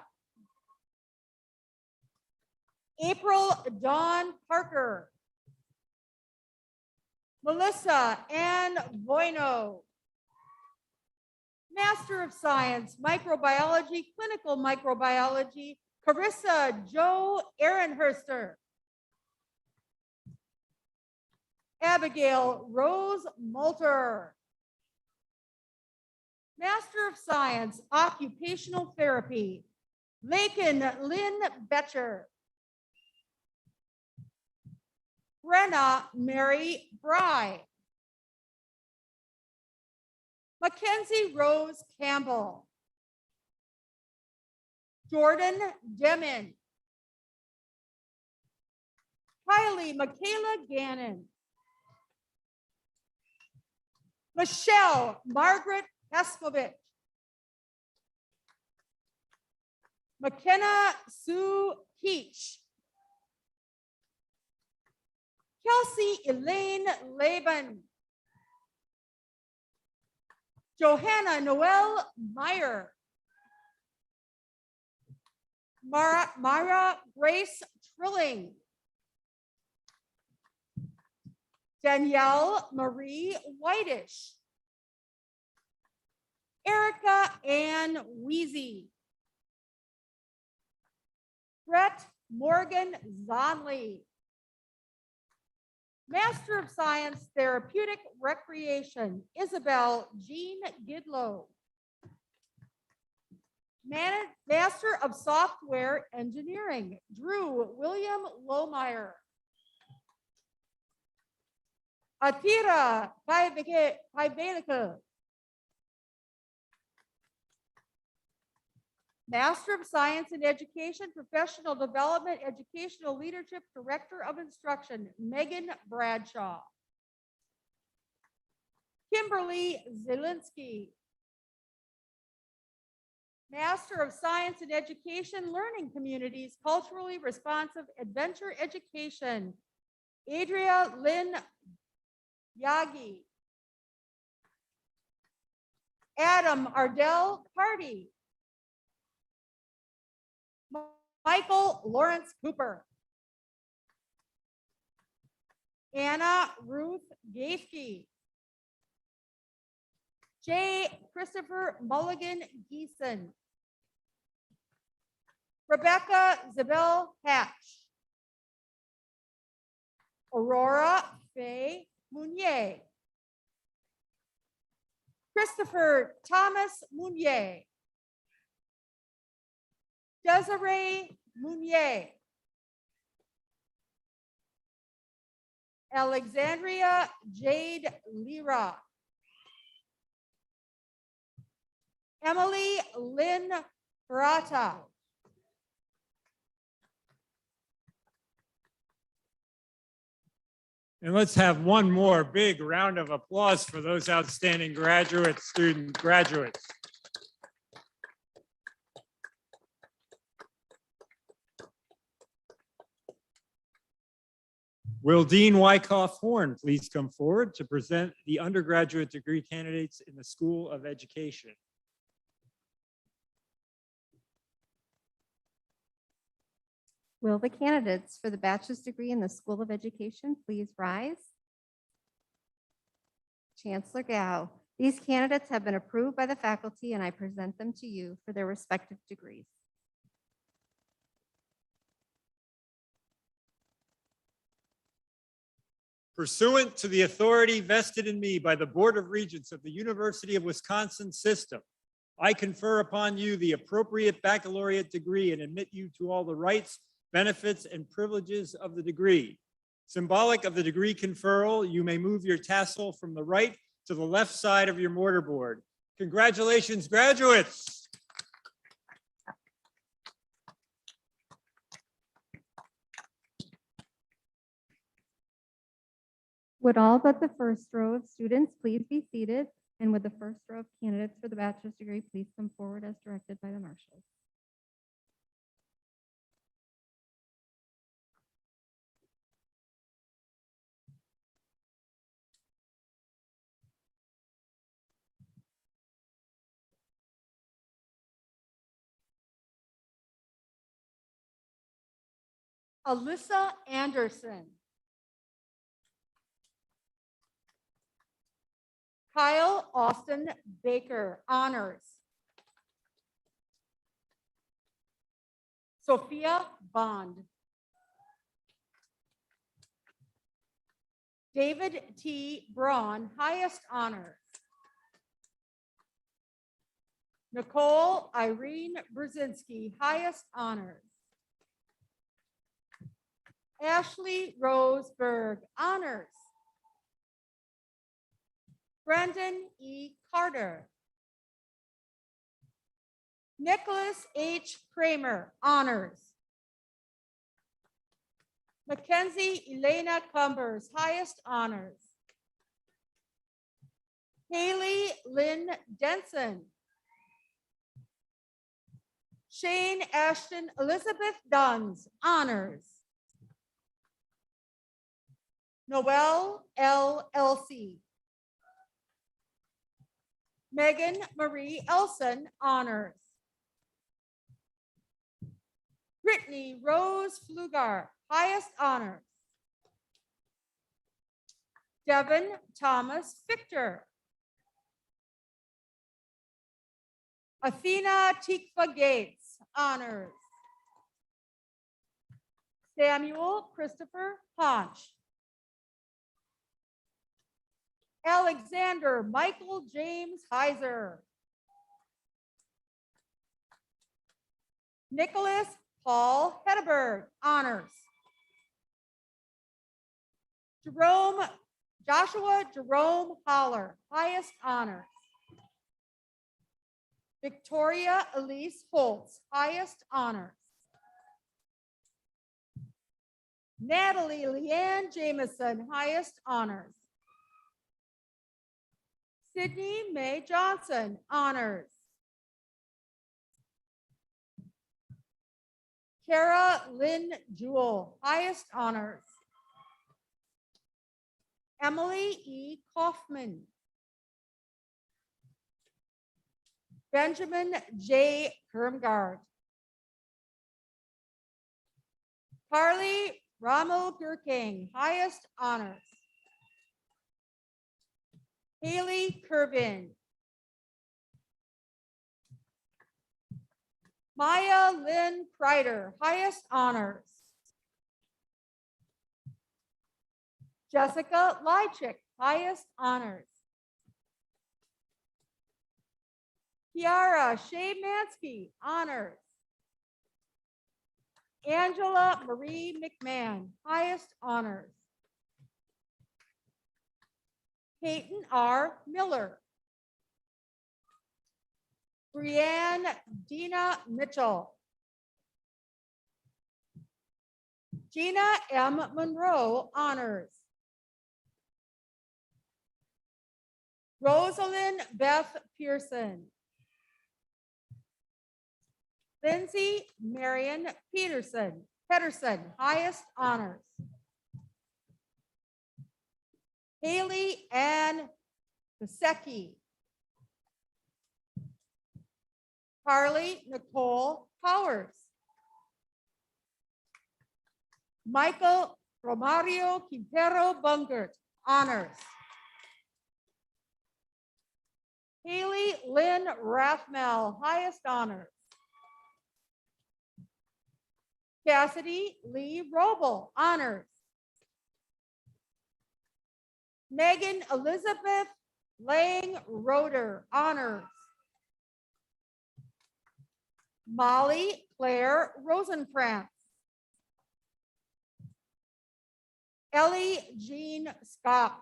April Dawn Parker. Melissa Ann Bueno. Master of Science, Microbiology, Clinical Microbiology, Carissa Jo Ehrenhurster. Abigail Rose Moulter. Master of Science, Occupational Therapy, Lakin Lynn Betcher. Brenna Mary Bry. Mackenzie Rose Campbell. Jordan Demon. Kylie Michaela Gannon. Michelle Margaret Eskovich. McKenna Sue Keach. Kelsey Elaine Laban. Johanna Noel Meyer. Mara Grace Trilling. Danielle Marie Whitish. Erica Ann Weezy. Brett Morgan Zonley. Master of Science, Therapeutic Recreation, Isabel Jean Gidlow. Master of Software Engineering, Drew William Lohmeyer. Atira Kaibelika. Master of Science in Education, Professional Development, Educational Leadership, Director of Instruction, Megan Bradshaw. Kimberly Zielinski. Master of Science in Education, Learning Communities, Culturally Responsive Adventure Education, Adria Lynn Yagi. Adam Ardell Carty. Michael Lawrence Cooper. Anna Ruth Gafke. J. Christopher Mulligan Geeson. Rebecca Zabel Hatch. Aurora Faye Mounier. Christopher Thomas Mounier. Desiree Mounier. Alexandria Jade Lira. Emily Lynn Barata. And let's have one more big round of applause for those outstanding graduates. Will Dean Wyckoff Horn please come forward to present the undergraduate degree candidates in the School of Education? Will the candidates for the bachelor's degree in the School of Education please rise? Chancellor Gao, these candidates have been approved by the faculty and I present them to you for their respective degrees. Pursuant to the authority vested in me by the Board of Regents of the University of Wisconsin System, I confer upon you the appropriate baccalaureate degree and admit you to all the rights, benefits, and privileges of the degree. Symbolic of the degree conferral, you may move your tassel from the right to the left side of your mortarboard. Congratulations, graduates. Would all but the first row of students please be seated? And would the first row of candidates for the bachelor's degree please come forward as directed by the marshals? Alyssa Anderson. Kyle Austin Baker, honors. Sophia Bond. David T. Braun, highest honors. Nicole Irene Brzezinski, highest honors. Ashley Roseberg, honors. Brendan E. Carter. Nicholas H. Kramer, honors. Mackenzie Elena Cumbers, highest honors. Haley Lynn Denson. Shane Ashton Elizabeth Duns, honors. Noelle L. Elsie. Megan Marie Elson, honors. Brittany Rose Flugar, highest honors. Devin Thomas Fichter. Athena Tikva Gates, honors. Samuel Christopher Honch. Alexander Michael James Heiser. Nicholas Paul Hedeberg, honors. Joshua Jerome Holler, highest honors. Victoria Elise Holtz, highest honors. Natalie Leanne Jameson, highest honors. Sydney Mae Johnson, honors. Kara Lynn Jewell, highest honors. Emily E. Kaufman. Benjamin J. Kermgard. Carly Rommel Gurking, highest honors. Haley Kervin. Maya Lynn Kreider, highest honors. Jessica Lychick, highest honors. Kiara Shea Mansky, honors. Angela Marie McMahon, highest honors. Peyton R. Miller. Brianne Dina Mitchell. Gina M. Monroe, honors. Rosalind Beth Pearson. Lindsay Marion Pedersen, highest honors. Haley Ann Pisecki. Carly Nicole Powers. Michael Romario Quintero Bungert, honors. Haley Lynn Rathmel, highest honors. Cassidy Lee Roble, honors. Megan Elizabeth Lang Roeder, honors. Molly Claire Rosenkrantz. Ellie Jean Scott.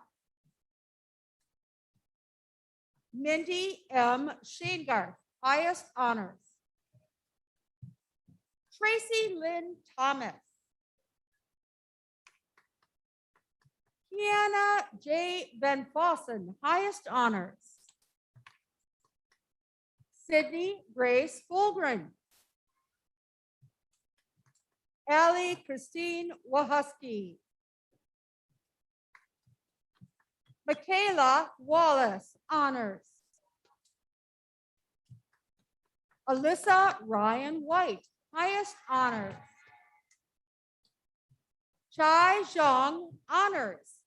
Mindy M. Shanegarth, highest honors. Tracy Lynn Thomas. Kiana J. Van Fossen, highest honors. Sydney Grace Fulgren. Allie Christine Wahusky. Michaela Wallace, honors. Alyssa Ryan White, highest honors. Chai Zhang, honors.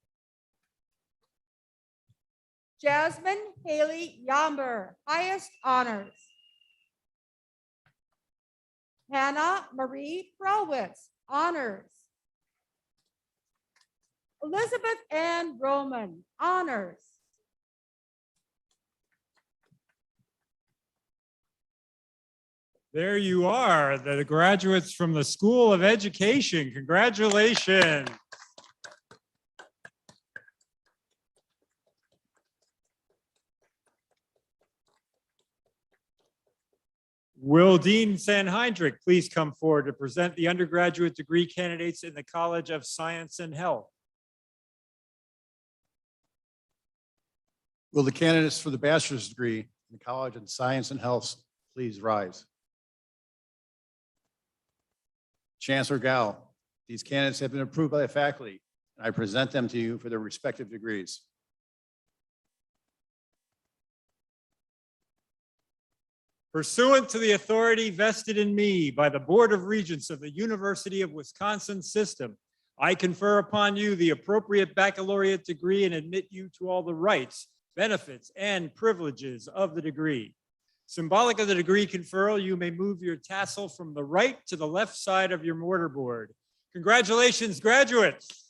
Jasmine Haley Yamber, highest honors. Hannah Marie Krowitz, honors. Elizabeth Ann Roman, honors. There you are, the graduates from the School of Education. Congratulations. Will Dean Sanhydrick please come forward to present the undergraduate degree candidates in the College of Science and Health? Will the candidates for the bachelor's degree in the College of Science and Health please rise? Chancellor Gao, these candidates have been approved by the faculty, and I present them to you for their respective degrees. Pursuant to the authority vested in me by the Board of Regents of the University of Wisconsin System, I confer upon you the appropriate baccalaureate degree and admit you to all the rights, benefits, and privileges of the degree. Symbolic of the degree conferral, you may move your tassel from the right to the left side of your mortarboard. Congratulations, graduates.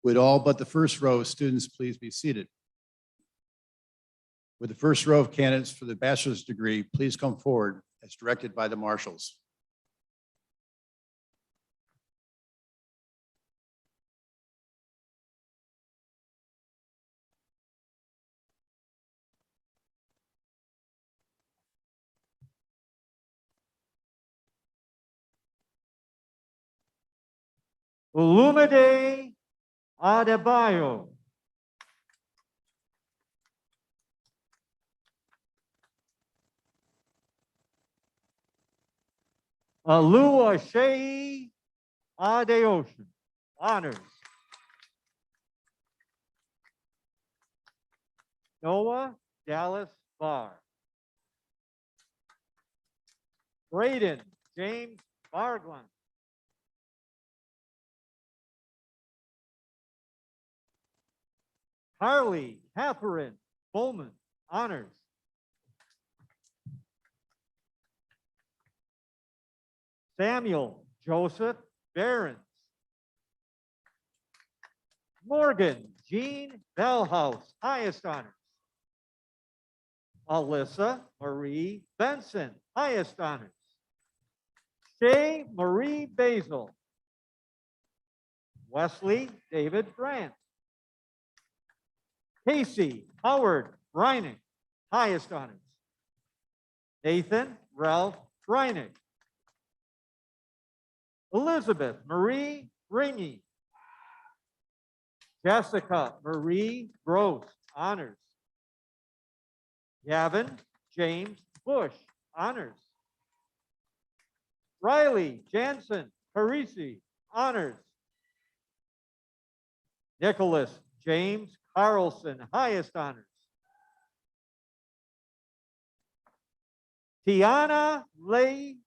Would all but the first row of students please be seated? Would the first row of candidates for the bachelor's degree please come forward as directed by the marshals? Olumide Adebayo. Oluwaseyi Adeosun, honors. Noah Dallas Barr. Braden James Bargland. Harley Catherine Bowman, honors. Samuel Joseph Behrens. Morgan Jean Bellhouse, highest honors. Alyssa Marie Benson, highest honors. Shay Marie Basil. Wesley David Grant. Casey Howard Reinig, highest honors. Nathan Ralph Reinig. Elizabeth Marie Ringy. Jessica Marie Gross, honors. Gavin James Bush, honors. Riley Jansen Parisi, honors. Nicholas James Carlson, highest honors. Tiana Leigh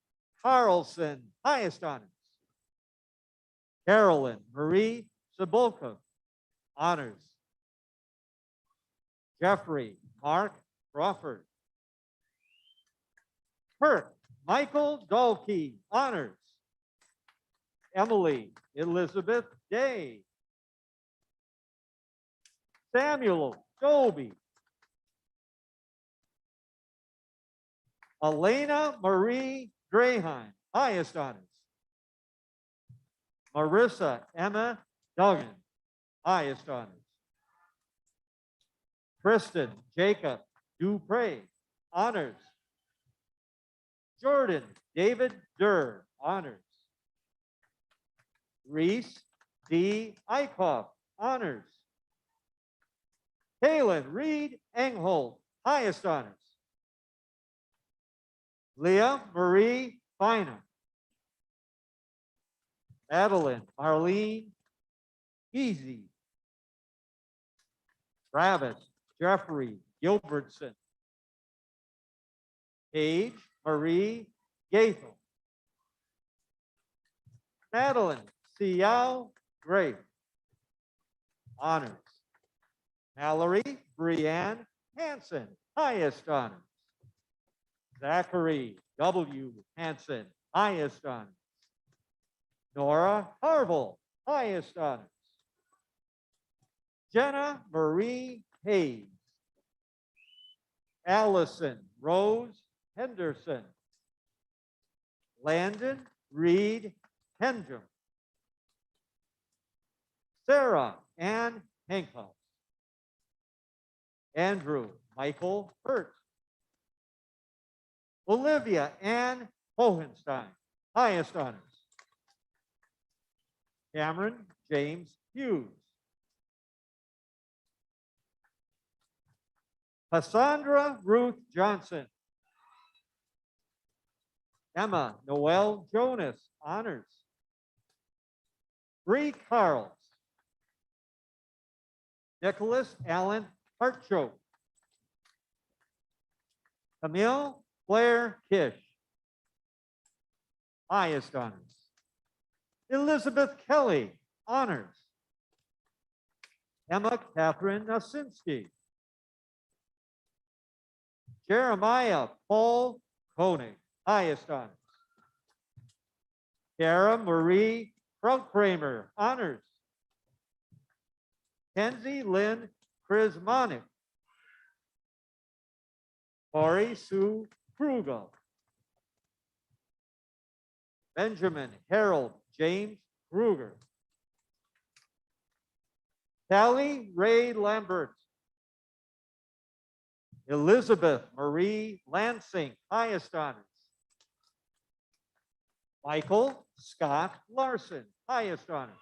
Carlson, highest honors. Carolyn Marie Cebulka, honors. Jeffrey Mark Crawford. Kirk Michael Dalkey, honors. Emily Elizabeth Day. Samuel Doby. Elena Marie Draheim, highest honors. Marissa Emma Duggan, highest honors. Kristen Jacob Dupre, honors. Jordan David Durr, honors. Reese D. Eichhoff, honors. Kaylin Reed Engholt, highest honors. Leah Marie Finer. Madeline Marlene Easy. Travis Jeffrey Gilbertson. Paige Marie Gaethel. Madeline Siao Gray, honors. Mallory Brianne Hanson, highest honors. Zachary W. Hanson, highest honors. Nora Harville, highest honors. Jenna Marie Hayes. Allison Rose Henderson. Landon Reed Hendrum. Sarah Ann Hancock. Andrew Michael Hurt. Olivia Ann Hohenstein, highest honors. Cameron James Hughes. Cassandra Ruth Johnson. Emma Noel Jonas, honors. Bree Carls. Nicholas Allen Hartchoke. Camille Claire Kish, highest honors. Elizabeth Kelly, honors. Emma Catherine Nasinski. Jeremiah Paul Koenig, highest honors. Kara Marie Krautkramer, honors. Kenzie Lynn Prismonic. Corey Sue Krugel. Benjamin Harold James Kruger. Callie Ray Lambert. Elizabeth Marie Lansing, highest honors. Michael Scott Larson, highest honors.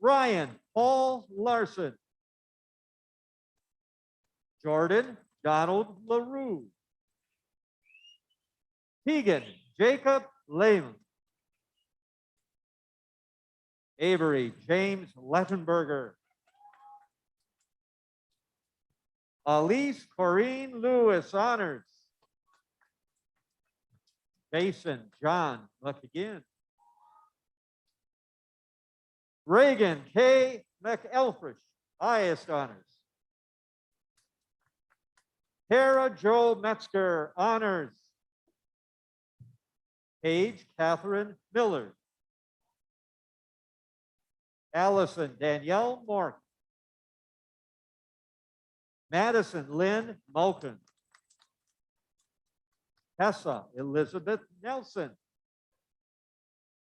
Ryan Paul Larson. Jordan Donald LaRue. Tegan Jacob Lehman. Avery James Lettenberger. Elise Corrine Lewis, honors. Jason John McGinn. Reagan K. McElfresh, highest honors. Tara Jo Metzger, honors. Paige Catherine Miller. Allison Danielle Mork. Madison Lynn Malkin. Tessa Elizabeth Nelson.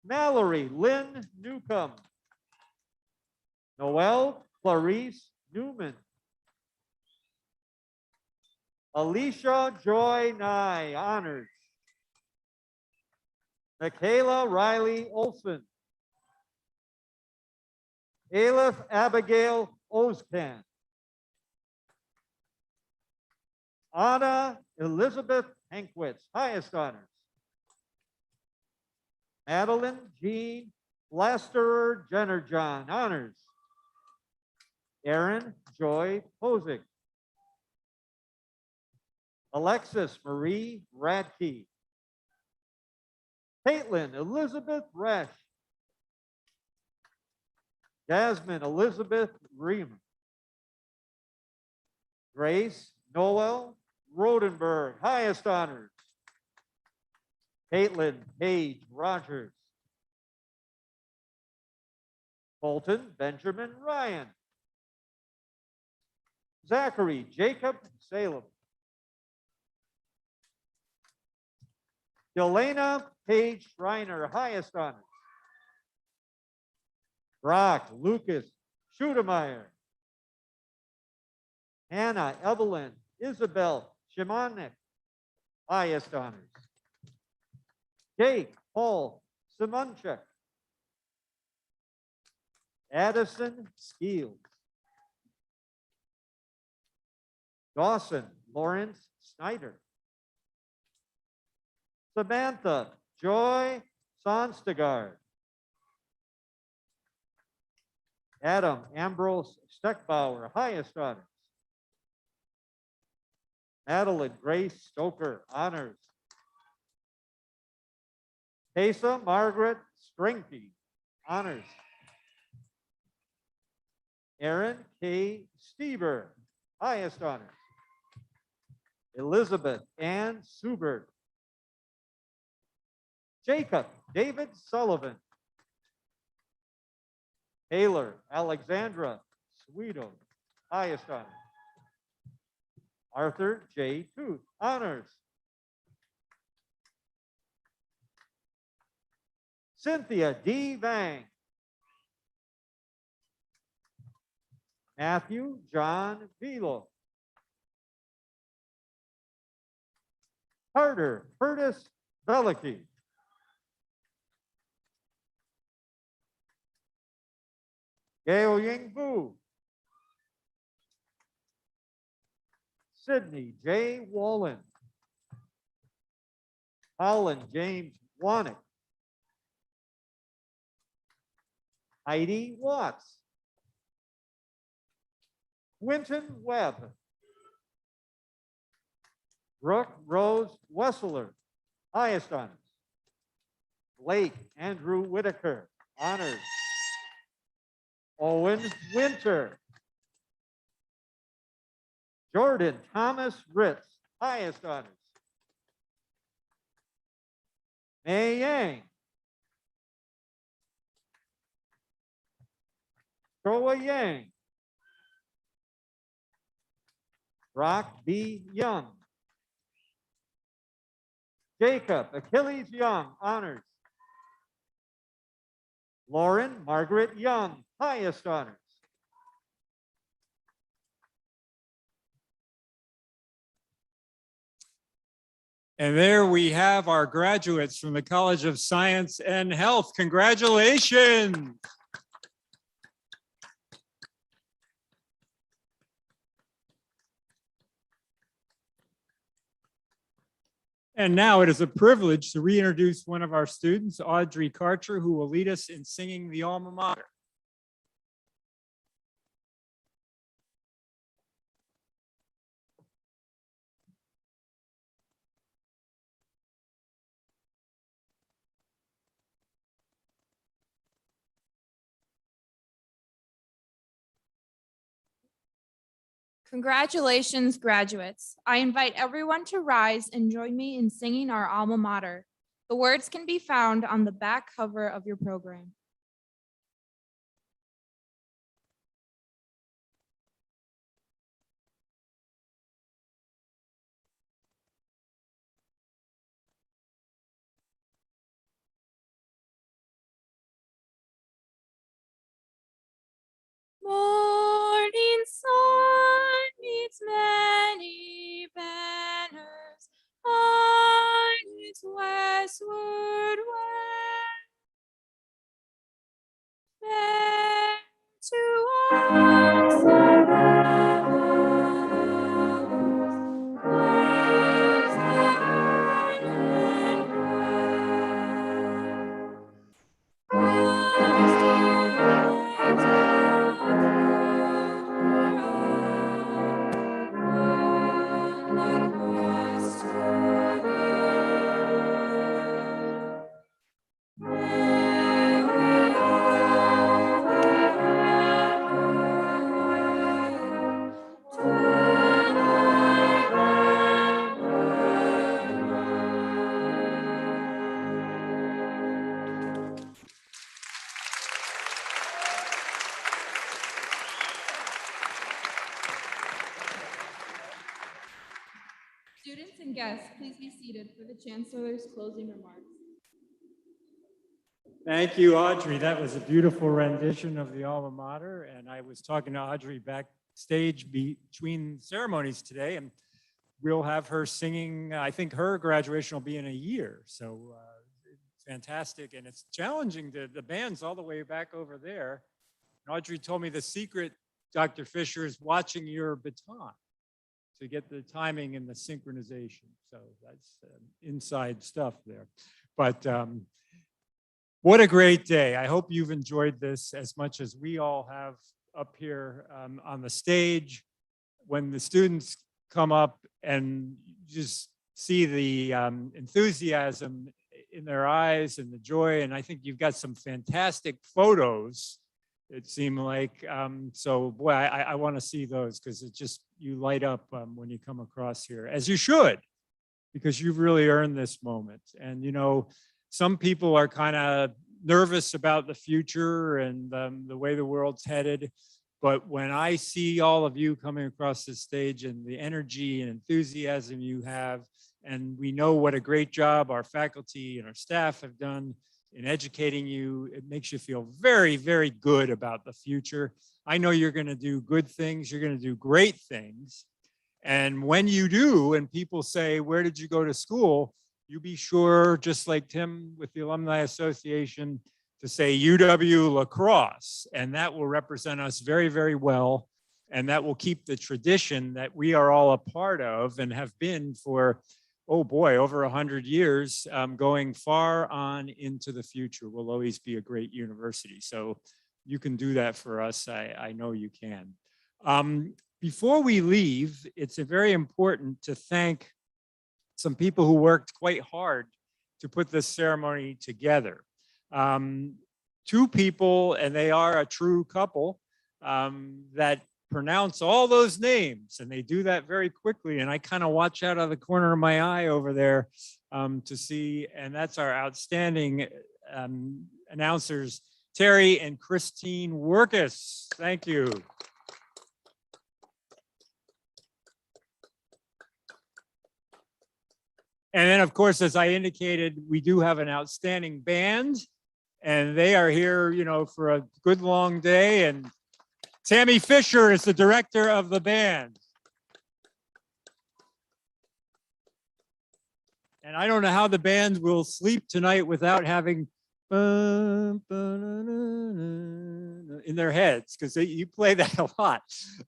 Mallory Lynn Newcomb. Noelle Clarice Newman. Alicia Joy Nye, honors. Michaela Riley Olson. Aleph Abigail Ozcan. Anna Elizabeth Hankwitz, highest honors. Madeline Jean Blasterer Jenner John, honors. Erin Joy Posick. Alexis Marie Radke. Caitlin Elizabeth Resch. Jasmine Elizabeth Reamer. Grace Noel Rodenberg, highest honors. Caitlin Page Rogers. Colton Benjamin Ryan. Zachary Jacob Salem. Delana Page Schreiner, highest honors. Brock Lucas Schudemeyer. Hannah Evelyn Isabel Shimonek, highest honors. Jake Paul Simonchek. Addison Skeels. Dawson Lawrence Snyder. Samantha Joy Sonstegard. Adam Ambrose Steckbauer, highest honors. Madeline Grace Stoker, honors. Tessa Margaret Strinky, honors. Aaron K. Stever, highest honors. Elizabeth Ann Subert. Jacob David Sullivan. Taylor Alexandra Sweeto, highest honors. Arthur J. Tooth, honors. Cynthia D. Vang. Matthew John Velo. Carter Curtis Velicky. Gao Ying Fu. Sydney J. Wallen. Colin James Wanick. Heidi Watts. Quinton Webb. Brooke Rose Wessler, highest honors. Blake Andrew Whitaker, honors. Owen Winter. Jordan Thomas Ritz, highest honors. Mei Yang. Choa Yang. Brock B. Young. Jacob Achilles Young, honors. Lauren Margaret Young, highest honors. And there we have our graduates from the College of Science and Health. Congratulations. And now it is a privilege to reintroduce one of our students, Audrey Karcher, who will lead us in singing the alma mater. Congratulations, graduates. I invite everyone to rise and join me in singing our alma mater. The words can be found on the back cover of your program. Morning sun meets many banners on its westward way. Fair to arms and banners, waves the iron Students and guests, please be seated for the Chancellor's closing remarks. Thank you, Audrey. That was a beautiful rendition of the alma mater. And I was talking to Audrey back stage between ceremonies today, and we'll have her singing. I think her graduation will be in a year, so it's fantastic, and it's challenging. The band's all the way back over there. And Audrey told me the secret, Dr. Fisher, is watching your baton to get the timing and the synchronization. So that's inside stuff there. But what a great day. I hope you've enjoyed this as much as we all have up here on the stage. When the students come up and just see the enthusiasm in their eyes and the joy, and I think you've got some fantastic photos, it seemed like. So boy, I want to see those, because it just, you light up when you come across here, as you should, because you've really earned this moment. And you know, some people are kind of nervous about the future and the way the world's headed. But when I see all of you coming across the stage and the energy and enthusiasm you have, and we know what a great job our faculty and our staff have done in educating you, it makes you feel very, very good about the future. I know you're going to do good things. You're going to do great things. And when you do, and people say, where did you go to school? You be sure, just like Tim with the Alumni Association, to say UW La Crosse, and that will represent us very, very well. And that will keep the tradition that we are all a part of and have been for, oh boy, over 100 years, going far on into the future. Will always be a great university. So you can do that for us. I know you can. Before we leave, it's very important to thank some people who worked quite hard to put this ceremony together. Two people, and they are a true couple, that pronounce all those names, and they do that very quickly. And I kind of watch out of the corner of my eye over there to see, and that's our outstanding announcers, Terry and Christine Workus. Thank you. And then, of course, as I indicated, we do have an outstanding band, and they are here, you know, for a good long day. And Tammy Fisher is the director of the band. And I don't know how the band will sleep tonight without having in their heads, because you play that a lot.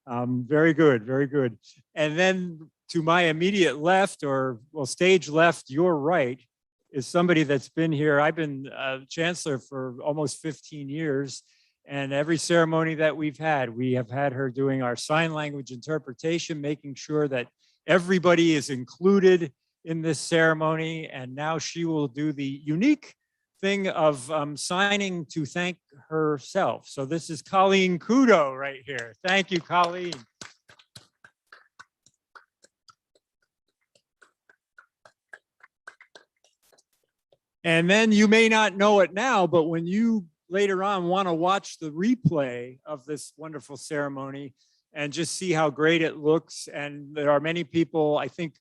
Very good, very good. And then to my immediate left, or well, stage left, your right, is somebody that's been here. I've been chancellor for almost 15 years. And every ceremony that we've had, we have had her doing our sign language interpretation, making sure that everybody is included in this ceremony. And now she will do the unique thing of signing to thank herself. So this is Colleen Kudo right here. Thank you, Colleen. And then you may not know it now, but when you later on want to watch the replay of this wonderful ceremony and just see how great it looks, and there are many people, I think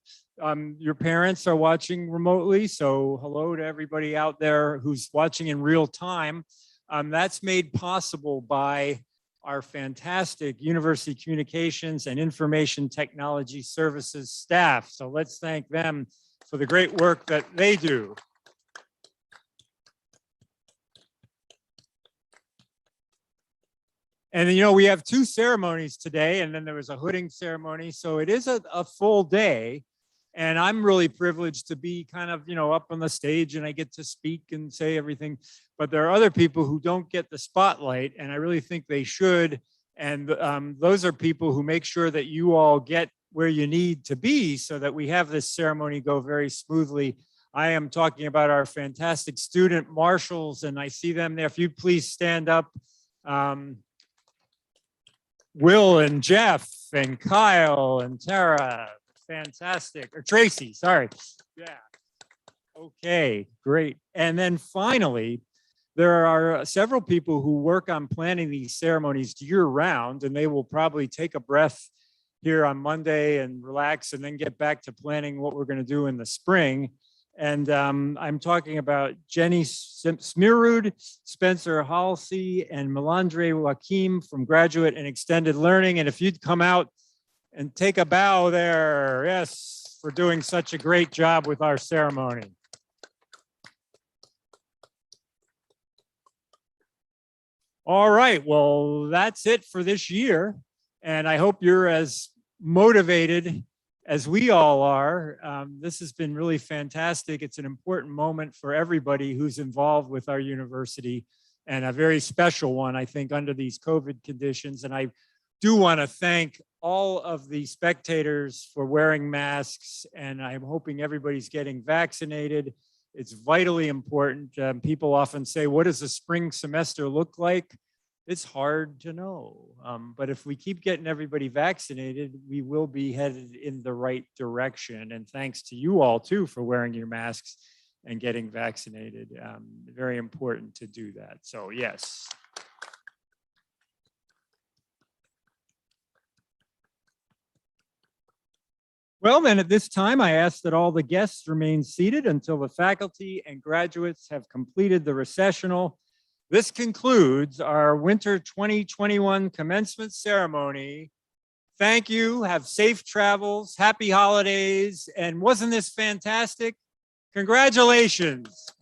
your parents are watching remotely, so hello to everybody out there who's watching in real time. That's made possible by our fantastic University Communications and Information Technology Services staff. So let's thank them for the great work that they do. And you know, we have two ceremonies today, and then there was a hooding ceremony. So it is a full day. And I'm really privileged to be kind of, you know, up on the stage, and I get to speak and say everything. But there are other people who don't get the spotlight, and I really think they should. And those are people who make sure that you all get where you need to be so that we have this ceremony go very smoothly. I am talking about our fantastic student marshals, and I see them there. If you'd please stand up. Will and Jeff and Kyle and Tara, fantastic. Or Tracy, sorry. Yeah. Okay, great. And then finally, there are several people who work on planning these ceremonies year round, and they will probably take a breath here on Monday and relax and then get back to planning what we're going to do in the spring. And I'm talking about Jenny Smirud, Spencer Halsey, and Melandre Joaquim from Graduate and Extended Learning. And if you'd come out and take a bow there, yes, for doing such a great job with our ceremony. All right, well, that's it for this year. And I hope you're as motivated as we all are. This has been really fantastic. It's an important moment for everybody who's involved with our university, and a very special one, I think, under these COVID conditions. And I do want to thank all of the spectators for wearing masks, and I'm hoping everybody's getting vaccinated. It's vitally important. People often say, what does a spring semester look like? It's hard to know. But if we keep getting everybody vaccinated, we will be headed in the right direction. And thanks to you all too for wearing your masks and getting vaccinated. Very important to do that. So yes. Well, then at this time, I ask that all the guests remain seated until the faculty and graduates have completed the recessional. This concludes our winter 2021 commencement ceremony. Thank you, have safe travels, happy holidays, and wasn't this fantastic? Congratulations.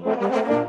Thank you.